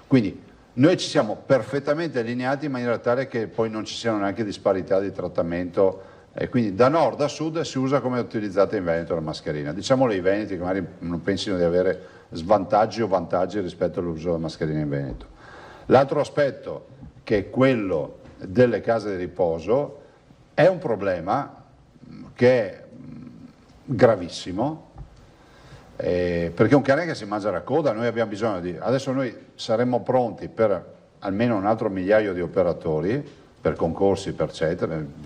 Quindi noi ci siamo perfettamente allineati in maniera tale che poi non ci siano neanche disparità di trattamento, e quindi da nord a sud si usa come è utilizzata in Veneto la mascherina. Diciamolo ai veneti che magari non pensino di avere svantaggi o vantaggi rispetto all'uso della mascherina in Veneto. L'altro aspetto, che è quello delle case di riposo, è un problema che è gravissimo, perché un cane che si mangia la coda, noi abbiamo bisogno di... Adesso noi saremmo pronti per almeno un altro migliaio di operatori, per concorsi, per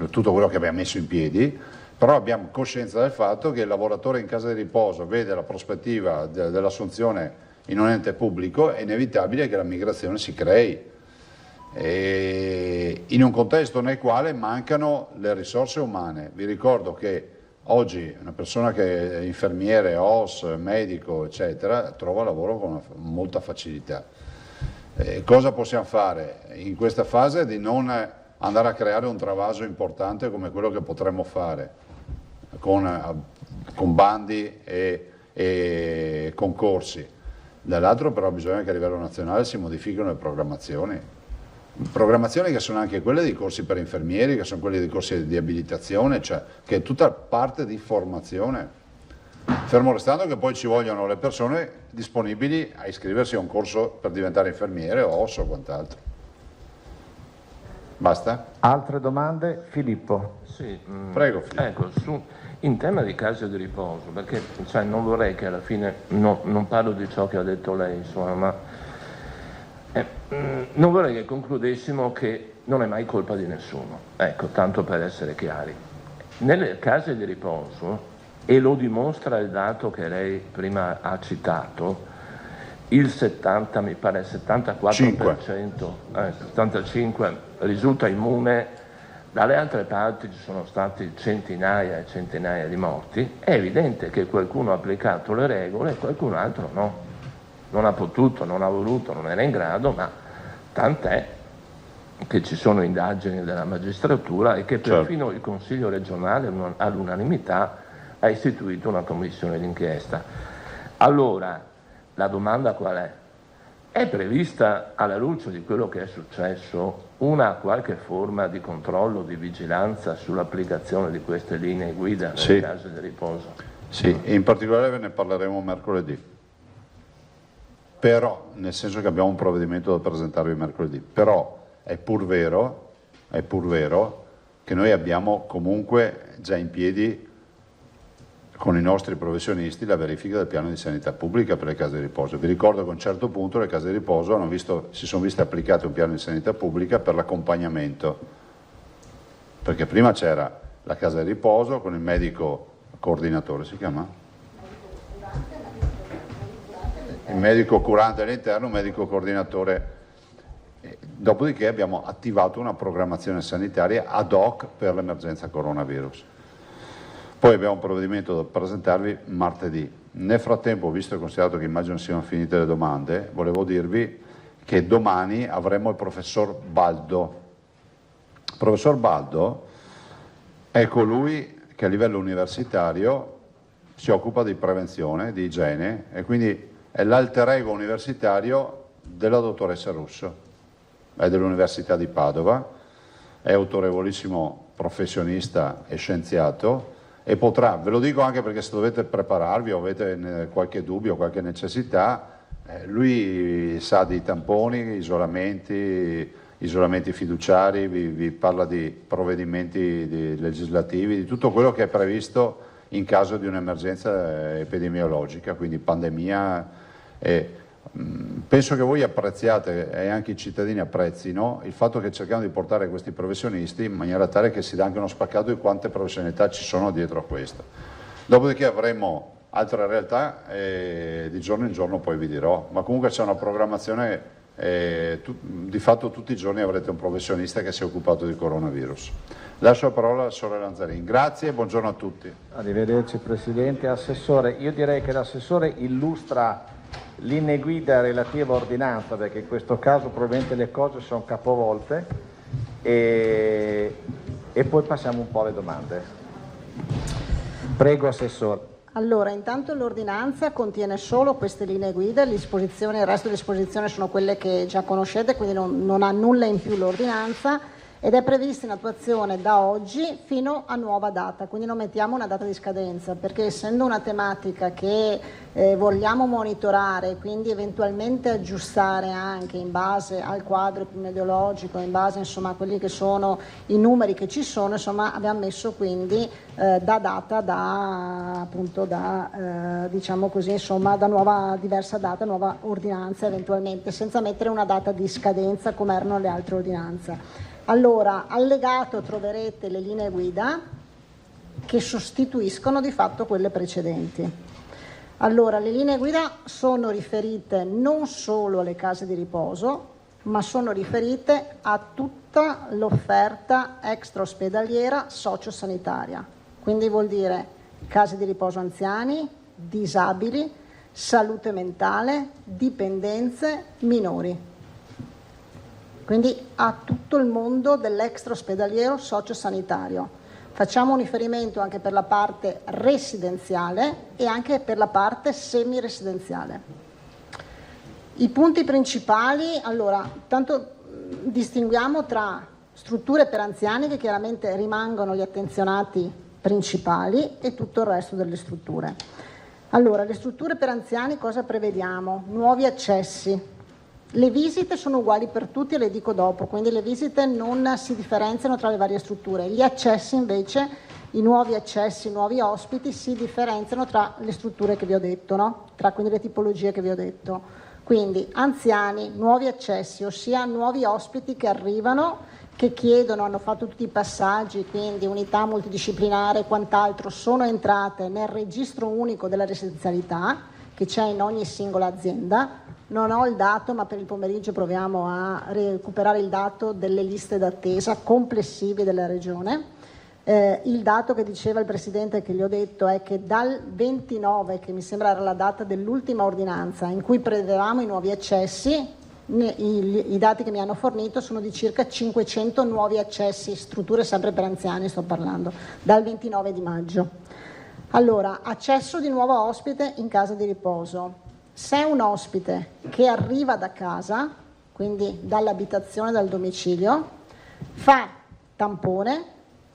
tutto quello che abbiamo messo in piedi, però abbiamo coscienza del fatto che il lavoratore in casa di riposo vede la prospettiva dell'assunzione in un ente pubblico, è inevitabile che la migrazione si crei, e in un contesto nel quale mancano le risorse umane. Vi ricordo che oggi una persona che è infermiere, OS, medico, eccetera, trova lavoro con molta facilità. Cosa possiamo fare in questa fase? Di non andare a creare un travaso importante come quello che potremmo fare con bandi e concorsi. Dall'altro però bisogna che a livello nazionale si modifichino le programmazioni, Programmazioni che sono anche quelle dei corsi per infermieri, che sono quelle dei corsi di abilitazione, cioè che è tutta parte di formazione. Fermo restando che poi ci vogliono le persone disponibili a iscriversi a un corso per diventare infermiere o OSS o quant'altro. Basta? Altre domande? Filippo. Sì, prego Filippo. Ecco, in tema di case di riposo, perché non vorrei che alla fine, non parlo di ciò che ha detto lei, insomma, ma non vorrei che concludessimo che non è mai colpa di nessuno, ecco, tanto per essere chiari. Nelle case di riposo, e lo dimostra il dato che lei prima ha citato, il 70, mi pare il 74%, 75% risulta immune, dalle altre parti ci sono stati centinaia e centinaia di morti, è evidente che qualcuno ha applicato le regole e qualcun altro no. Non ha potuto, non ha voluto, non era in grado, ma tant'è che ci sono indagini della magistratura e che perfino il Consiglio regionale all'unanimità ha istituito una commissione d'inchiesta. Allora, la domanda qual è? È prevista, alla luce di quello che è successo, una qualche forma di controllo, di vigilanza sull'applicazione di queste linee guida nelle case di riposo? Sì, e in particolare ve ne parleremo mercoledì. Però, nel senso che abbiamo un provvedimento da presentarvi mercoledì, però è pur vero che noi abbiamo comunque già in piedi con i nostri professionisti la verifica del piano di sanità pubblica per le case di riposo. Vi ricordo che a un certo punto le case di riposo si sono viste applicate un piano di sanità pubblica per l'accompagnamento, perché prima c'era la casa di riposo con il medico coordinatore, si chiama? Il medico curante all'interno, un medico coordinatore. Dopodiché abbiamo attivato una programmazione sanitaria ad hoc per l'emergenza coronavirus. Poi abbiamo un provvedimento da presentarvi martedì. Nel frattempo, visto e considerato che immagino siano finite le domande, volevo dirvi che domani avremo il professor Baldo. Il professor Baldo è colui che a livello universitario si occupa di prevenzione, di igiene e quindi è l'alter ego universitario della dottoressa Russo, è dell'Università di Padova, è autorevolissimo professionista e scienziato e potrà, ve lo dico anche perché se dovete prepararvi o avete qualche dubbio, qualche necessità, lui sa di tamponi, isolamenti fiduciari, vi parla di provvedimenti legislativi, di tutto quello che è previsto in caso di un'emergenza epidemiologica, quindi pandemia. Penso che voi apprezziate e anche i cittadini apprezzino il fatto che cerchiamo di portare questi professionisti in maniera tale che si dà anche uno spaccato di quante professionalità ci sono dietro a questo. Dopodiché avremo altre realtà e di giorno in giorno poi vi dirò, ma comunque c'è una programmazione, di fatto tutti i giorni avrete un professionista che si è occupato di coronavirus. Lascio la parola al Sole Lanzarin. Grazie e buongiorno a tutti. Arrivederci Presidente. Assessore, io direi che l'assessore illustra linee guida relative a ordinanza, perché in questo caso probabilmente le cose sono capovolte e poi passiamo un po' alle domande. Prego Assessore. Allora, intanto l'ordinanza contiene solo queste linee guida, il resto delle disposizioni sono quelle che già conoscete, quindi non ha nulla in più l'ordinanza ed è prevista in attuazione da oggi fino a nuova data, quindi non mettiamo una data di scadenza, perché essendo una tematica che vogliamo monitorare, quindi eventualmente aggiustare anche in base al quadro epidemiologico, in base insomma a quelli che sono i numeri che ci sono, insomma abbiamo messo quindi diciamo così, insomma da nuova diversa data, nuova ordinanza eventualmente, senza mettere una data di scadenza come erano le altre ordinanze. Allora, allegato troverete le linee guida che sostituiscono di fatto quelle precedenti. Allora, le linee guida sono riferite non solo alle case di riposo, ma sono riferite a tutta l'offerta extraospedaliera sociosanitaria. Quindi vuol dire case di riposo anziani, disabili, salute mentale, dipendenze, minori. Quindi a tutto il mondo dell'extraospedaliero sociosanitario. Facciamo un riferimento anche per la parte residenziale e anche per la parte semiresidenziale. I punti principali, allora, tanto distinguiamo tra strutture per anziani, che chiaramente rimangono gli attenzionati principali, e tutto il resto delle strutture. Allora, le strutture per anziani cosa prevediamo? Nuovi accessi. Le visite sono uguali per tutti e le dico dopo, quindi le visite non si differenziano tra le varie strutture. Gli accessi invece, i nuovi accessi, i nuovi ospiti si differenziano tra le strutture che vi ho detto, no? Tra quindi le tipologie che vi ho detto. Quindi anziani, nuovi accessi, ossia nuovi ospiti che arrivano, che chiedono, hanno fatto tutti i passaggi, quindi unità multidisciplinare e quant'altro, sono entrate nel registro unico della residenzialità che c'è in ogni singola azienda. Non ho il dato, ma per il pomeriggio proviamo a recuperare il dato delle liste d'attesa complessive della Regione. Il dato che diceva il Presidente, che gli ho detto, è che dal 29, che mi sembra era la data dell'ultima ordinanza in cui prevedevamo i nuovi accessi, i dati che mi hanno fornito sono di circa 500 nuovi accessi, strutture sempre per anziani sto parlando, dal 29 di maggio. Allora, accesso di nuovo ospite in casa di riposo. Se è un ospite che arriva da casa, quindi dall'abitazione, dal domicilio, fa tampone,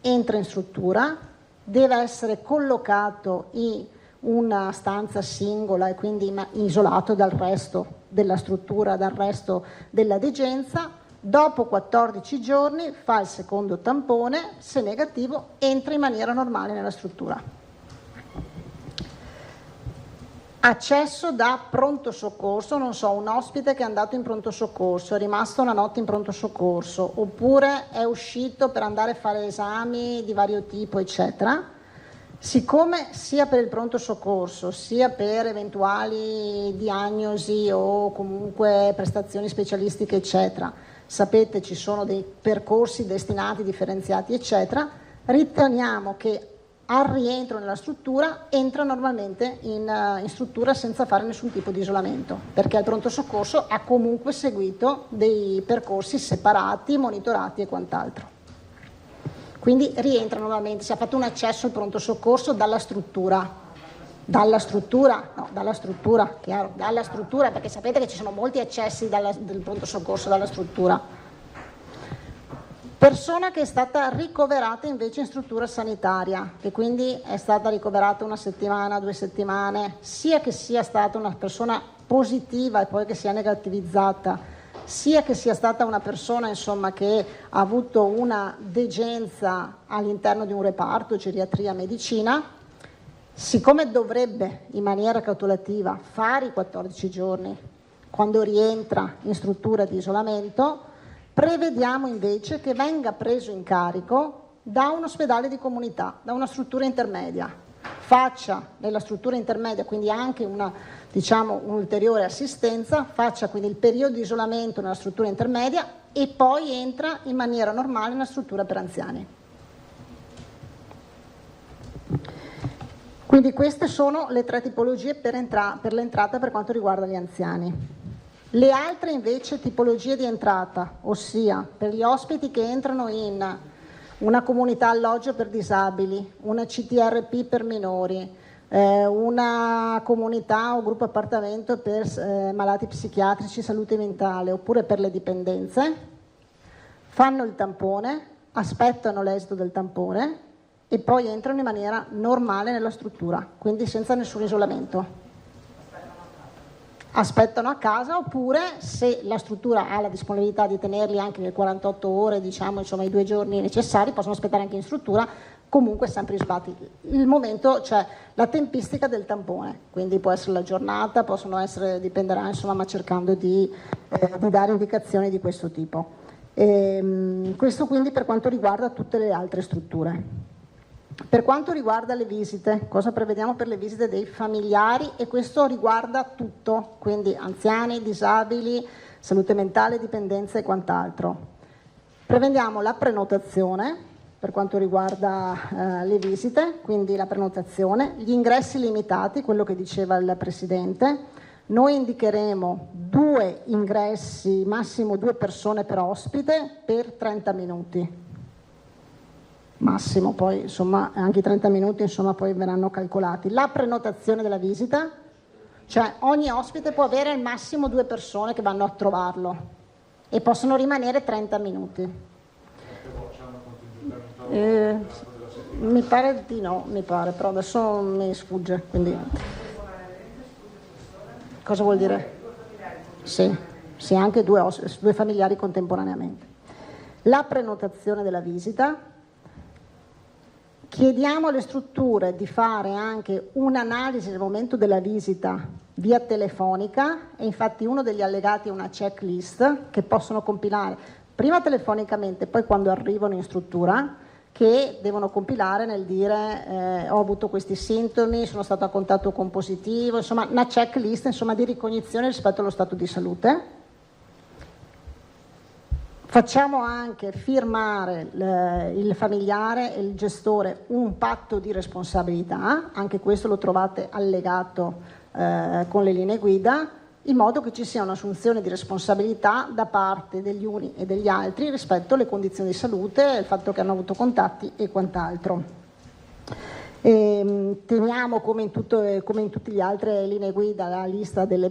entra in struttura, deve essere collocato in una stanza singola e quindi isolato dal resto della struttura, dal resto della degenza. Dopo 14 giorni fa il secondo tampone, se negativo entra in maniera normale nella struttura. Accesso da pronto soccorso, non so, un ospite che è andato in pronto soccorso, è rimasto una notte in pronto soccorso, oppure è uscito per andare a fare esami di vario tipo, eccetera. Siccome sia per il pronto soccorso, sia per eventuali diagnosi o comunque prestazioni specialistiche, eccetera, sapete ci sono dei percorsi destinati, differenziati, eccetera, riteniamo che al rientro nella struttura entra normalmente in struttura senza fare nessun tipo di isolamento, perché il pronto soccorso ha comunque seguito dei percorsi separati, monitorati e quant'altro. Quindi rientra normalmente, si è fatto un accesso al pronto soccorso dalla struttura, chiaro, dalla struttura, perché sapete che ci sono molti accessi del pronto soccorso dalla struttura. Persona che è stata ricoverata invece in struttura sanitaria, che quindi è stata ricoverata 1 settimana, 2 settimane, sia che sia stata una persona positiva e poi che sia negativizzata, sia che sia stata una persona insomma che ha avuto una degenza all'interno di un reparto, geriatria, medicina, siccome dovrebbe in maniera cautelativa fare i 14 giorni quando rientra in struttura di isolamento, prevediamo invece che venga preso in carico da un ospedale di comunità, da una struttura intermedia. Faccia nella struttura intermedia quindi anche un'ulteriore assistenza, faccia quindi il periodo di isolamento nella struttura intermedia e poi entra in maniera normale nella struttura per anziani. Quindi queste sono le 3 tipologie per l'entrata per quanto riguarda gli anziani. Le altre invece tipologie di entrata, ossia per gli ospiti che entrano in una comunità alloggio per disabili, una CTRP per minori, una comunità o gruppo appartamento per malati psichiatrici, salute mentale, oppure per le dipendenze, fanno il tampone, aspettano l'esito del tampone e poi entrano in maniera normale nella struttura, quindi senza nessun isolamento. Aspettano a casa, oppure se la struttura ha la disponibilità di tenerli anche nelle 48 ore, i 2 giorni necessari, possono aspettare anche in struttura, comunque sempre isolati. Il momento, cioè la tempistica del tampone, quindi può essere la giornata, dipenderà insomma, ma cercando di dare indicazioni di questo tipo. Questo quindi per quanto riguarda tutte le altre strutture. Per quanto riguarda le visite, cosa prevediamo per le visite dei familiari? E questo riguarda tutto, quindi anziani, disabili, salute mentale, dipendenza e quant'altro. Prevediamo la prenotazione per quanto riguarda le visite, quindi la prenotazione, gli ingressi limitati, quello che diceva il Presidente. Noi indicheremo 2 ingressi, massimo 2 persone per ospite per 30 minuti. Massimo, poi insomma anche i 30 minuti insomma poi verranno calcolati. La prenotazione della visita, cioè ogni ospite può avere al massimo 2 persone che vanno a trovarlo, e possono rimanere 30 minuti. Mi pare di no, però adesso mi sfugge, quindi... Cosa vuol dire? Sì, anche due familiari contemporaneamente. La prenotazione della visita. Chiediamo alle strutture di fare anche un'analisi nel momento della visita via telefonica, e infatti uno degli allegati è una checklist che possono compilare prima telefonicamente, poi quando arrivano in struttura, che devono compilare nel dire ho avuto questi sintomi, sono stato a contatto con positivo, insomma una checklist di ricognizione rispetto allo stato di salute. Facciamo anche firmare il familiare e il gestore un patto di responsabilità, anche questo lo trovate allegato con le linee guida, in modo che ci sia un'assunzione di responsabilità da parte degli uni e degli altri rispetto alle condizioni di salute, il fatto che hanno avuto contatti e quant'altro. Teniamo come in tutte le altre linee guida la lista delle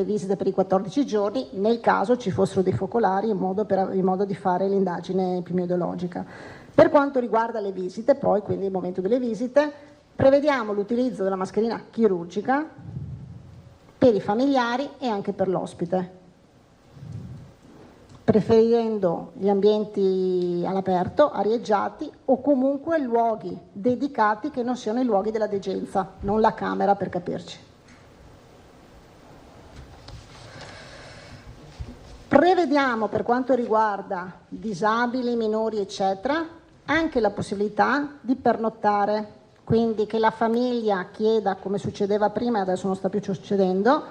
visite per i 14 giorni nel caso ci fossero dei focolari, in modo di fare l'indagine epidemiologica. Per quanto riguarda le visite, poi quindi il momento delle visite, prevediamo l'utilizzo della mascherina chirurgica per i familiari e anche per l'ospite, preferendo gli ambienti all'aperto, arieggiati o comunque luoghi dedicati che non siano i luoghi della degenza, non la camera per capirci. Prevediamo per quanto riguarda disabili, minori eccetera, anche la possibilità di pernottare, quindi che la famiglia chieda, come succedeva prima e adesso non sta più succedendo,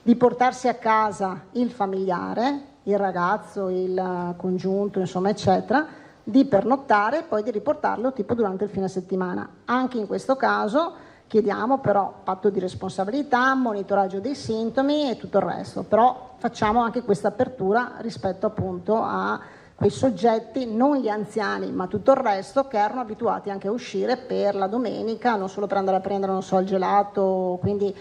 di portarsi a casa il familiare, il ragazzo, il congiunto, insomma, eccetera, di pernottare e poi di riportarlo tipo durante il fine settimana. Anche in questo caso chiediamo però patto di responsabilità, monitoraggio dei sintomi e tutto il resto, però facciamo anche questa apertura rispetto appunto a quei soggetti, non gli anziani ma tutto il resto, che erano abituati anche a uscire per la domenica, non solo per andare a prendere, non so, il gelato, quindi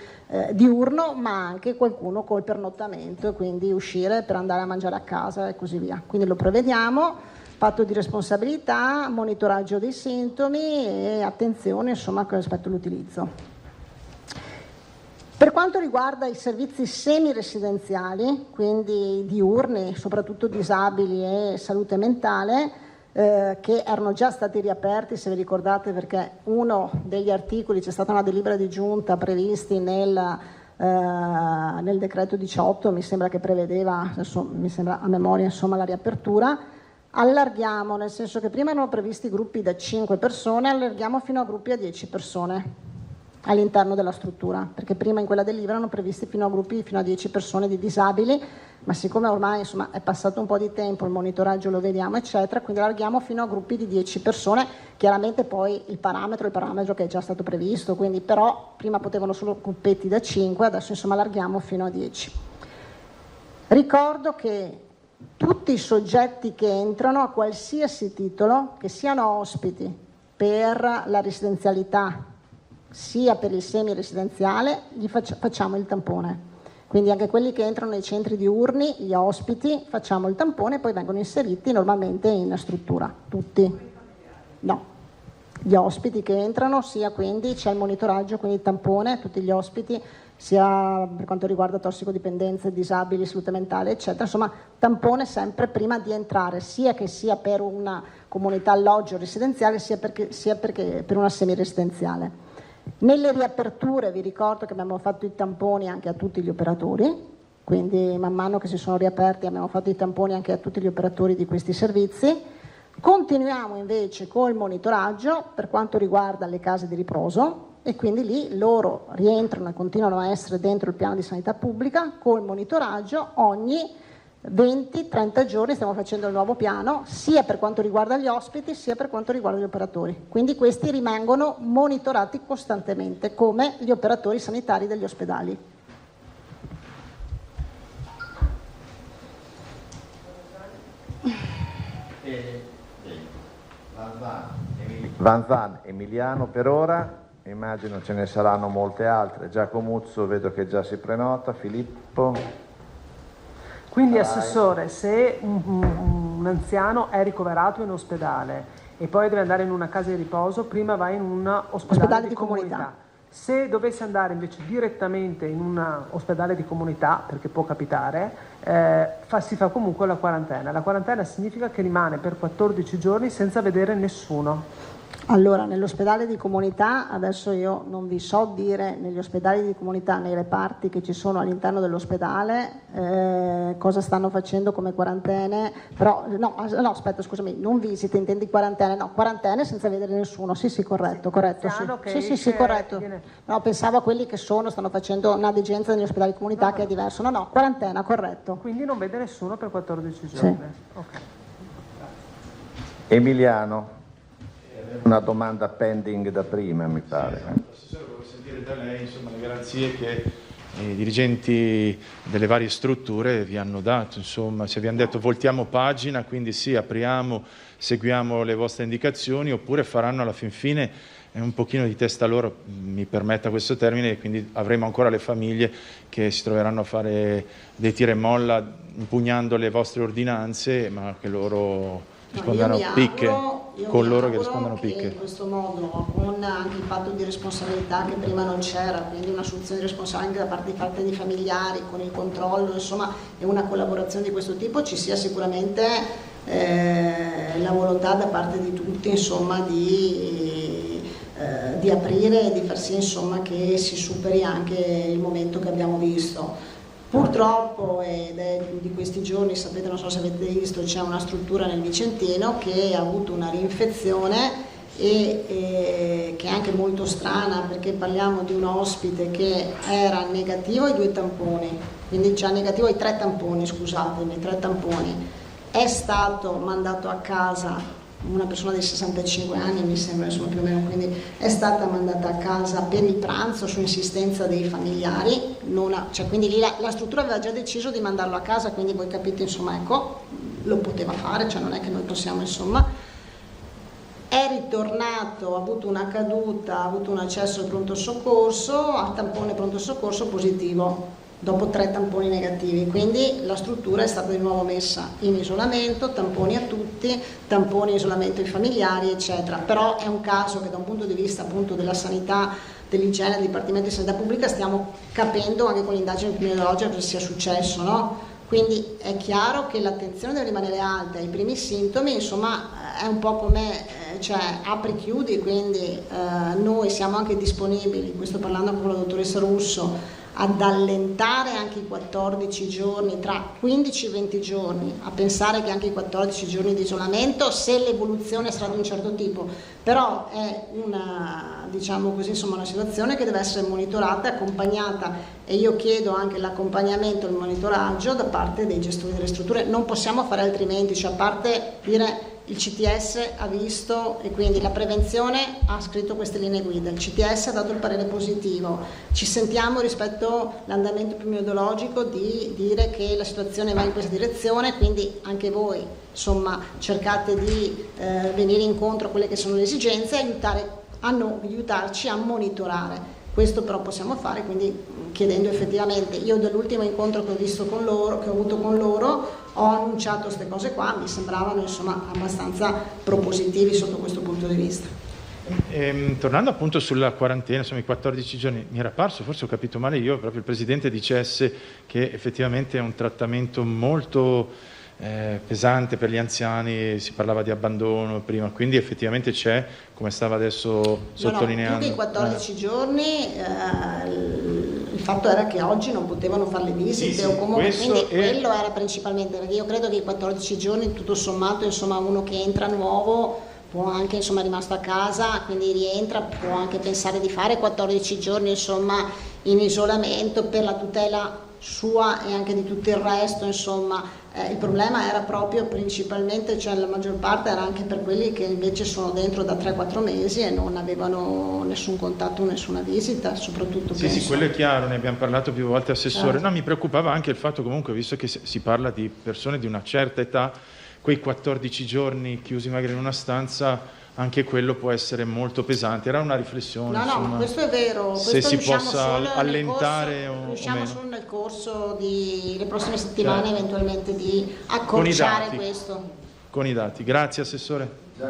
diurno, ma anche qualcuno col pernottamento e quindi uscire per andare a mangiare a casa e così via. Quindi lo prevediamo, patto di responsabilità, monitoraggio dei sintomi e attenzione insomma rispetto all'utilizzo. Per quanto riguarda i servizi semiresidenziali, quindi diurni, soprattutto disabili e salute mentale, che erano già stati riaperti, se vi ricordate, perché uno degli articoli, c'è stata una delibera di giunta previsti nel decreto 18, mi sembra che prevedeva, adesso mi sembra a memoria, insomma, la riapertura. Allarghiamo, nel senso che prima erano previsti gruppi da 5 persone, allarghiamo fino a gruppi a 10 persone all'interno della struttura, perché prima in quella delibera erano previsti fino a gruppi fino a 10 persone di disabili, ma siccome ormai insomma è passato un po' di tempo, il monitoraggio lo vediamo eccetera, quindi allarghiamo fino a gruppi di 10 persone, chiaramente poi il parametro che è già stato previsto, quindi però prima potevano solo gruppetti da 5, adesso insomma allarghiamo fino a 10. Ricordo che tutti i soggetti che entrano a qualsiasi titolo, che siano ospiti per la residenzialità sia per il semiresidenziale, gli facciamo il tampone. Quindi anche quelli che entrano nei centri diurni, gli ospiti, facciamo il tampone e poi vengono inseriti normalmente in struttura. Tutti? No. Gli ospiti che entrano, sia quindi c'è il monitoraggio, quindi il tampone, tutti gli ospiti, sia per quanto riguarda tossicodipendenze, disabili, salute mentale, eccetera. Insomma, tampone sempre prima di entrare, sia che sia per una comunità alloggio residenziale, sia perché per una semiresidenziale. Nelle riaperture vi ricordo che abbiamo fatto i tamponi anche a tutti gli operatori, quindi man mano che si sono riaperti abbiamo fatto i tamponi anche a tutti gli operatori di questi servizi. Continuiamo invece col monitoraggio per quanto riguarda le case di riposo e quindi lì loro rientrano e continuano a essere dentro il piano di sanità pubblica col monitoraggio ogni 20-30 giorni. Stiamo facendo il nuovo piano sia per quanto riguarda gli ospiti sia per quanto riguarda gli operatori, quindi questi rimangono monitorati costantemente come gli operatori sanitari degli ospedali. Vanzan, Emiliano per ora, immagino ce ne saranno molte altre. Giacomuzzo vedo che già si prenota, Filippo. Quindi Assessore, se un anziano è ricoverato in ospedale e poi deve andare in una casa di riposo, prima va in un ospedale di comunità. Se dovesse andare invece direttamente in un ospedale di comunità, perché può capitare, si fa comunque la quarantena. La quarantena significa che rimane per 14 giorni senza vedere nessuno. Allora, nell'ospedale di comunità, adesso io non vi so dire negli ospedali di comunità, nei reparti che ci sono all'interno dell'ospedale, cosa stanno facendo come quarantene, però, no, aspetta, scusami, non visite, intendi quarantene, no, quarantene senza vedere nessuno, sì, corretto, sì, corretto. No, pensavo a quelli che stanno facendo una degenza negli ospedali di comunità, che è diverso, no, quarantena, corretto. Quindi non vede nessuno per 14 giorni. Sì. Okay. Emiliano. Una domanda pending da prima, mi pare. Assessore, volevo sentire da lei insomma, le garanzie che i dirigenti delle varie strutture vi hanno dato. Insomma, se vi hanno detto voltiamo pagina, quindi sì, apriamo, seguiamo le vostre indicazioni, oppure faranno alla fin fine un pochino di testa loro, mi permetta questo termine, e quindi avremo ancora le famiglie che si troveranno a fare dei tira e molla impugnando le vostre ordinanze, ma che loro rispondano picche, con loro che rispondano picche. In questo modo, con anche il patto di responsabilità che prima non c'era, quindi un'assunzione di responsabilità anche da parte di familiari, con il controllo, insomma, e una collaborazione di questo tipo, ci sia sicuramente la volontà da parte di tutti, insomma, di aprire e di far sì, insomma, che si superi anche il momento che abbiamo visto. Purtroppo, ed è di questi giorni, sapete, non so se avete visto, c'è una struttura nel Vicentino che ha avuto una rinfezione e che è anche molto strana, perché parliamo di un ospite che era negativo ai 2 tamponi, quindi già negativo ai 3 tamponi, scusatemi, 3 tamponi, è stato mandato a casa. Una persona di 65 anni mi sembra, insomma, più o meno, quindi è stata mandata a casa per il pranzo su insistenza dei familiari, quindi lì la struttura aveva già deciso di mandarlo a casa, quindi voi capite, insomma, ecco, lo poteva fare, cioè non è che noi possiamo, insomma. È ritornato, ha avuto una caduta, ha avuto un accesso al pronto soccorso, a tampone pronto soccorso positivo, dopo 3 tamponi negativi, quindi la struttura è stata di nuovo messa in isolamento, tamponi a tutti, tamponi in isolamento ai familiari, eccetera. Però è un caso che da un punto di vista appunto della sanità, dell'igiene, del Dipartimento di Sanità Pubblica stiamo capendo anche con l'indagine epidemiologica cosa sia successo, no? Quindi è chiaro che l'attenzione deve rimanere alta ai primi sintomi, insomma è un po' come cioè apri-chiudi, quindi noi siamo anche disponibili, questo parlando con la dottoressa Russo, ad allentare anche i 14 giorni, tra 15 e 20 giorni, a pensare che anche i 14 giorni di isolamento, se l'evoluzione sarà di un certo tipo, però è una, diciamo così, insomma, una situazione che deve essere monitorata e accompagnata, e io chiedo anche l'accompagnamento e il monitoraggio da parte dei gestori delle strutture. Non possiamo fare altrimenti, cioè a parte dire il CTS ha visto e quindi la prevenzione ha scritto queste linee guida, il CTS ha dato il parere positivo, ci sentiamo rispetto all'andamento epidemiologico di dire che la situazione va in questa direzione, quindi anche voi, insomma, cercate di venire incontro a quelle che sono le esigenze e aiutarci a monitorare. Questo però possiamo fare, quindi chiedendo effettivamente, io dall'ultimo incontro che ho visto con loro, che ho avuto con loro, ho annunciato queste cose qua, mi sembravano, insomma, abbastanza propositivi sotto questo punto di vista. Tornando appunto sulla quarantena, insomma, i 14 giorni, mi era parso, forse ho capito male io, proprio il Presidente dicesse che effettivamente è un trattamento molto pesante per gli anziani, si parlava di abbandono prima, quindi effettivamente c'è, come stava adesso sottolineando. Più che i 14 giorni, il fatto era che oggi non potevano fare le visite, o comunque, quindi quello era principalmente, perché io credo che i 14 giorni, tutto sommato, insomma, uno che entra nuovo può anche, insomma, rimasto a casa, quindi rientra, può anche pensare di fare 14 giorni, insomma, in isolamento per la tutela sua e anche di tutto il resto, insomma. Il problema era proprio principalmente, cioè la maggior parte era anche per quelli che invece sono dentro da 3-4 mesi e non avevano nessun contatto, nessuna visita, soprattutto penso. Sì, quello è chiaro, ne abbiamo parlato più volte, Assessore. No, mi preoccupava anche il fatto, comunque, visto che si parla di persone di una certa età, quei 14 giorni chiusi magari in una stanza anche quello può essere molto pesante. Era una riflessione, No, insomma, ma questo è vero. se Questo si possa allentare riusciamo solo nel corso delle prossime settimane, certo, eventualmente di accorciare questo. Con i dati. Grazie Assessore. La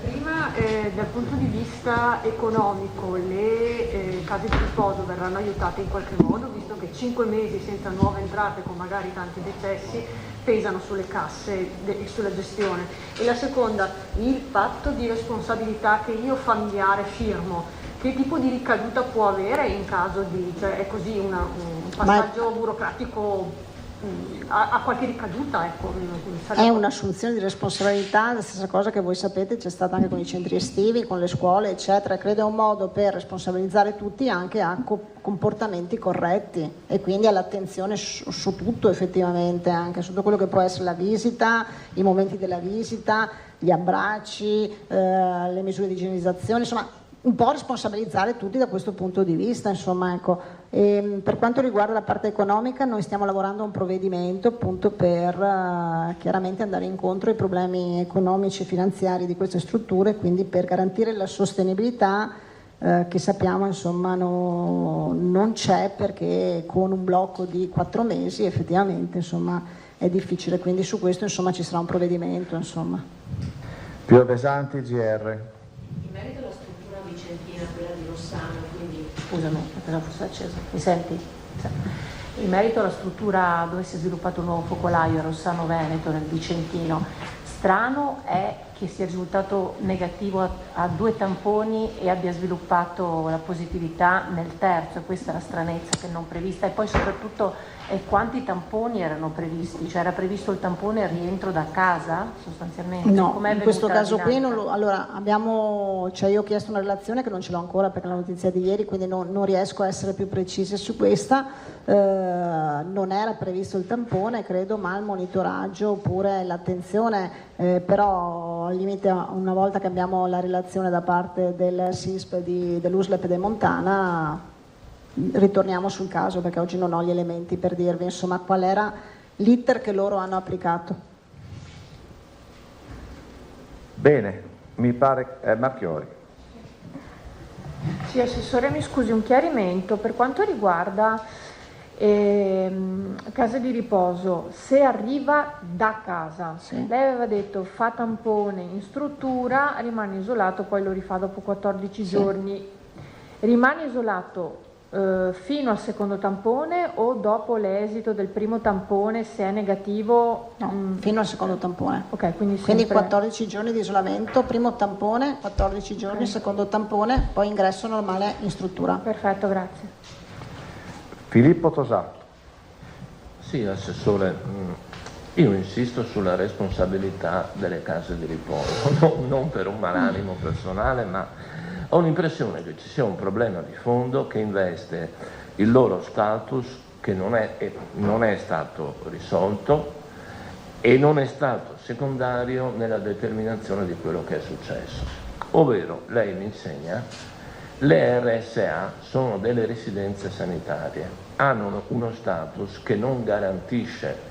prima, dal punto di vista economico, le case di riposo verranno aiutate in qualche modo, visto che 5 mesi senza nuove entrate, con magari tanti decessi, pesano sulle casse e sulla gestione. E la seconda, il patto di responsabilità che io familiare firmo, che tipo di ricaduta può avere in caso di, cioè è così un passaggio burocratico, ha qualche ricaduta? Ecco, è un'assunzione di responsabilità, la stessa cosa che voi sapete c'è stata anche con i centri estivi, con le scuole eccetera. Credo è un modo per responsabilizzare tutti anche a comportamenti corretti e quindi all'attenzione su tutto, effettivamente, anche su tutto quello che può essere la visita, i momenti della visita, gli abbracci, le misure di igienizzazione, insomma un po' responsabilizzare tutti da questo punto di vista, insomma, ecco. E per quanto riguarda la parte economica, noi stiamo lavorando a un provvedimento appunto per chiaramente andare incontro ai problemi economici e finanziari di queste strutture, quindi per garantire la sostenibilità che sappiamo insomma non c'è, perché con un blocco di 4 mesi effettivamente insomma è difficile, quindi su questo insomma ci sarà un provvedimento, insomma. Più pesanti GR. In merito alla struttura vicentina, quella di Rossano, quindi... Scusami, cosa fosse acceso? Mi senti? In merito alla struttura dove si è sviluppato un nuovo focolaio a Rossano Veneto, nel Vicentino, strano è che sia risultato negativo a 2 tamponi e abbia sviluppato la positività nel terzo, e questa è la stranezza che non prevista. E poi soprattutto quanti tamponi erano previsti? Cioè era previsto il tampone al rientro da casa sostanzialmente? No, com'è in questo caso qui allora io ho chiesto una relazione che non ce l'ho ancora perché è la notizia di ieri, quindi non riesco a essere più precisa su questa. Non era previsto il tampone, credo, ma il monitoraggio oppure l'attenzione, però al limite una volta che abbiamo la relazione da parte del SISP dell'USLEP di Montana ritorniamo sul caso, perché oggi non ho gli elementi per dirvi insomma qual era l'iter che loro hanno applicato. Bene, mi pare Marchiori. Sì, Assessore, mi scusi, un chiarimento per quanto riguarda case di riposo. Se arriva da casa, sì, lei aveva detto fa tampone in struttura, rimane isolato, poi lo rifà dopo 14 giorni, rimane isolato fino al secondo tampone o dopo l'esito del primo tampone, se è negativo? No, fino al secondo tampone. Ok, quindi 14 giorni di isolamento, primo tampone, 14 giorni, secondo tampone, poi ingresso normale in struttura. Perfetto, grazie. Filippo Tosato. Sì, Assessore, io insisto sulla responsabilità delle case di riposo, non per un malanimo personale, ma ho l'impressione che ci sia un problema di fondo che investe il loro status, che non è stato risolto e non è stato secondario nella determinazione di quello che è successo. Ovvero, lei mi insegna, le RSA sono delle residenze sanitarie, hanno uno status che non garantisce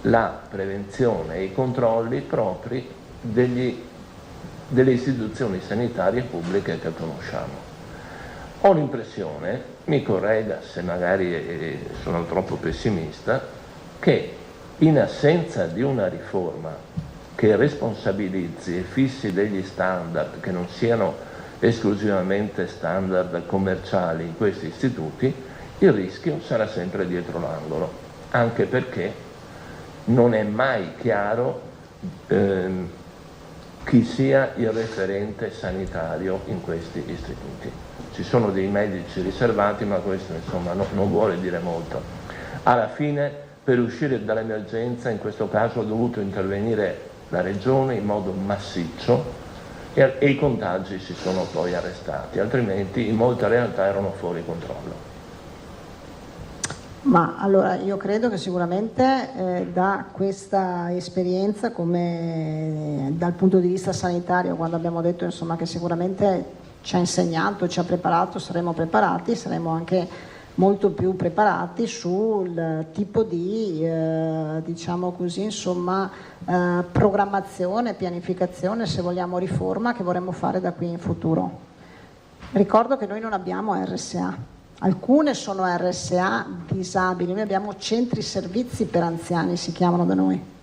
la prevenzione e i controlli propri delle istituzioni sanitarie pubbliche che conosciamo. Ho l'impressione, mi corregga se magari sono troppo pessimista, che in assenza di una riforma che responsabilizzi e fissi degli standard che non siano esclusivamente standard commerciali in questi istituti, il rischio sarà sempre dietro l'angolo, anche perché non è mai chiaro chi sia il referente sanitario in questi istituti. Ci sono dei medici riservati, ma questo insomma non vuole dire molto. Alla fine, per uscire dall'emergenza, in questo caso ha dovuto intervenire la Regione in modo massiccio e i contagi si sono poi arrestati, altrimenti in molte realtà erano fuori controllo. Ma allora io credo che sicuramente da questa esperienza, come dal punto di vista sanitario, quando abbiamo detto insomma che sicuramente ci ha insegnato, ci ha preparato, saremo preparati, saremo anche molto più preparati sul tipo di diciamo così, insomma, programmazione, pianificazione, se vogliamo riforma, che vorremmo fare da qui in futuro. Ricordo che noi non abbiamo RSA, alcune sono RSA disabili, noi abbiamo centri servizi per anziani, si chiamano da noi.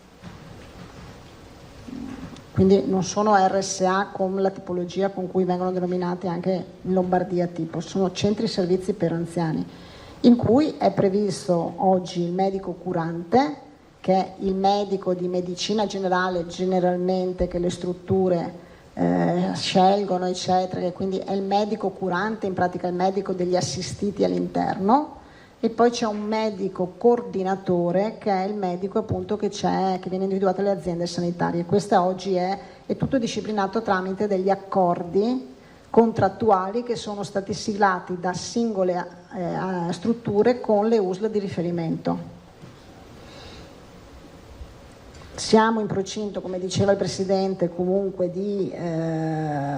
Quindi non sono RSA con la tipologia con cui vengono denominati anche in Lombardia tipo, sono centri servizi per anziani, in cui è previsto oggi il medico curante, che è il medico di medicina generale generalmente che le strutture scelgono, eccetera, che quindi è il medico curante, in pratica il medico degli assistiti all'interno, e poi c'è un medico coordinatore che è il medico appunto che viene individuato dalle aziende sanitarie. Questo oggi è tutto disciplinato tramite degli accordi contrattuali che sono stati siglati da singole strutture con le USL di riferimento. Siamo in procinto, come diceva il Presidente, comunque di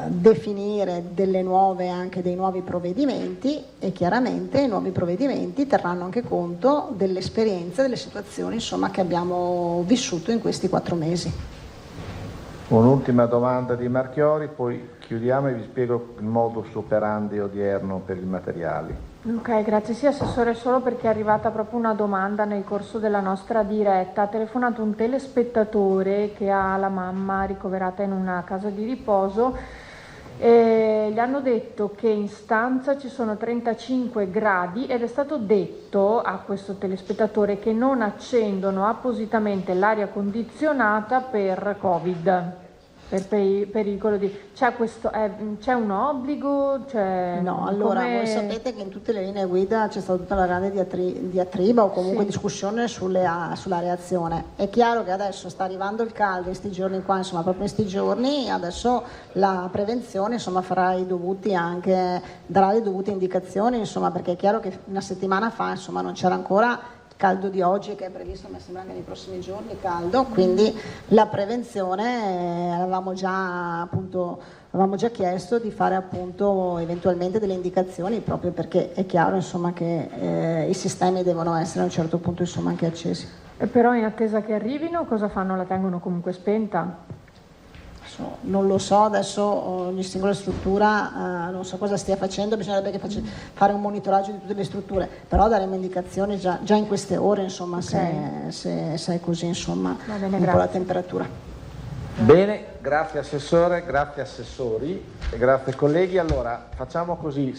definire dei nuovi provvedimenti, e chiaramente i nuovi provvedimenti terranno anche conto dell'esperienza, delle situazioni insomma, che abbiamo vissuto in questi 4 mesi. Un'ultima domanda di Marchiori, poi chiudiamo e vi spiego il modus operandi odierno per i materiali. Ok, grazie. Sì, Assessore, solo perché è arrivata proprio una domanda nel corso della nostra diretta. Ha telefonato un telespettatore che ha la mamma ricoverata in una casa di riposo e gli hanno detto che in stanza ci sono 35 gradi ed è stato detto a questo telespettatore che non accendono appositamente l'aria condizionata per Covid. Per pericolo di... C'è un obbligo? No, allora voi sapete che in tutte le linee guida c'è stata tutta una grande diatriba o comunque discussione sulla reazione. È chiaro che adesso sta arrivando il caldo in questi giorni qua, insomma proprio in questi giorni, adesso la prevenzione insomma darà le dovute indicazioni, insomma, perché è chiaro che una settimana fa insomma non c'era ancora caldo di oggi, che è previsto, mi sembra, anche nei prossimi giorni caldo, quindi la prevenzione avevamo già chiesto di fare appunto eventualmente delle indicazioni, proprio perché è chiaro insomma che i sistemi devono essere a un certo punto insomma anche accesi. E però in attesa che arrivino cosa fanno? La tengono comunque spenta? Non lo so, adesso ogni singola struttura non so cosa stia facendo, bisognerebbe fare un monitoraggio di tutte le strutture, però daremo indicazioni già in queste ore, insomma, okay. se è così, insomma, bene, un po' la temperatura. Bene, grazie Assessore, grazie Assessori e grazie colleghi. Allora, facciamo così,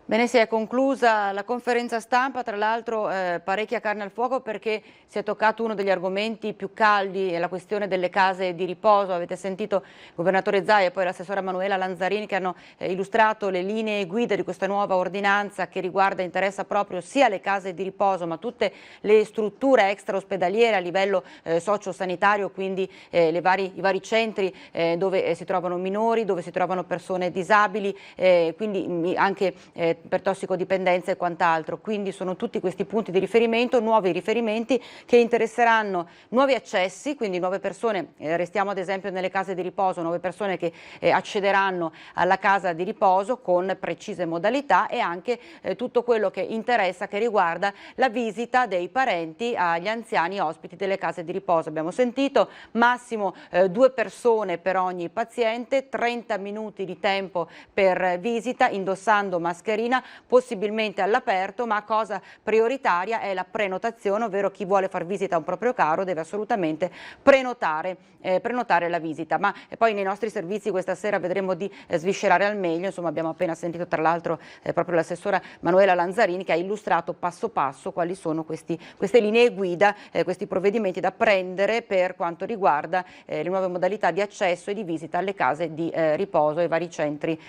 Bene, si è conclusa la conferenza stampa, tra l'altro parecchia carne al fuoco perché si è toccato uno degli argomenti più caldi, la questione delle case di riposo. Avete sentito il governatore Zaia e poi l'assessora Manuela Lanzarini che hanno illustrato le linee guida di questa nuova ordinanza che riguarda e interessa proprio sia le case di riposo ma tutte le strutture extra ospedaliere a livello sociosanitario, quindi i vari centri dove si trovano minori, dove si trovano persone disabili, quindi anche per tossicodipendenza e quant'altro. Quindi sono tutti questi punti di riferimento, nuovi riferimenti che interesseranno nuovi accessi, quindi nuove persone, restiamo ad esempio nelle case di riposo, nuove persone che accederanno alla casa di riposo con precise modalità e anche tutto quello che interessa, che riguarda la visita dei parenti agli anziani ospiti delle case di riposo. Abbiamo sentito massimo 2 persone per ogni paziente, 30 minuti di tempo per visita, indossando mascherina, possibilmente all'aperto, ma cosa prioritaria è la prenotazione, ovvero chi vuole far visita a un proprio caro deve assolutamente prenotare la visita. Ma poi nei nostri servizi questa sera vedremo di sviscerare al meglio, insomma abbiamo appena sentito tra l'altro proprio l'assessora Manuela Lanzarini che ha illustrato passo passo quali sono queste linee guida, questi provvedimenti da prendere per quanto riguarda le nuove modalità di accesso e di visita alle case di riposo e vari centri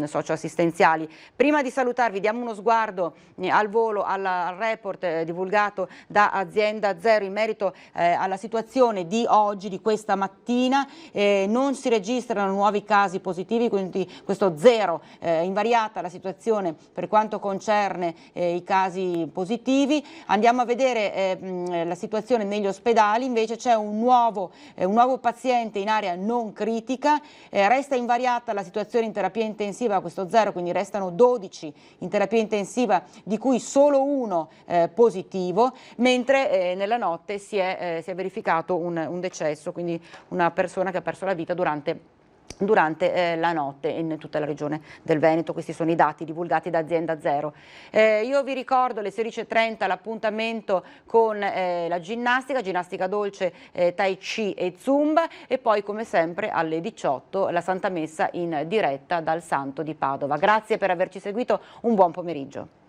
socioassistenziali. Prima di salutarvi diamo uno sguardo al volo al report divulgato da Azienda Zero in merito alla situazione di oggi, di questa mattina. Non si registrano nuovi casi positivi, quindi questo zero, invariata la situazione per quanto concerne i casi positivi. Andiamo a vedere la situazione negli ospedali, invece c'è un nuovo paziente in area non critica, resta invariata la situazione in terapia intensiva, questo zero, quindi restano 12 in terapia intensiva, di cui solo uno positivo, mentre nella notte si è verificato un decesso, quindi una persona che ha perso la vita durante la notte in tutta la regione del Veneto. Questi sono i dati divulgati da Azienda Zero. Io vi ricordo alle 16:30 l'appuntamento con la ginnastica dolce, Tai Chi e Zumba, e poi come sempre alle 18 la Santa Messa in diretta dal Santo di Padova. Grazie per averci seguito, un buon pomeriggio.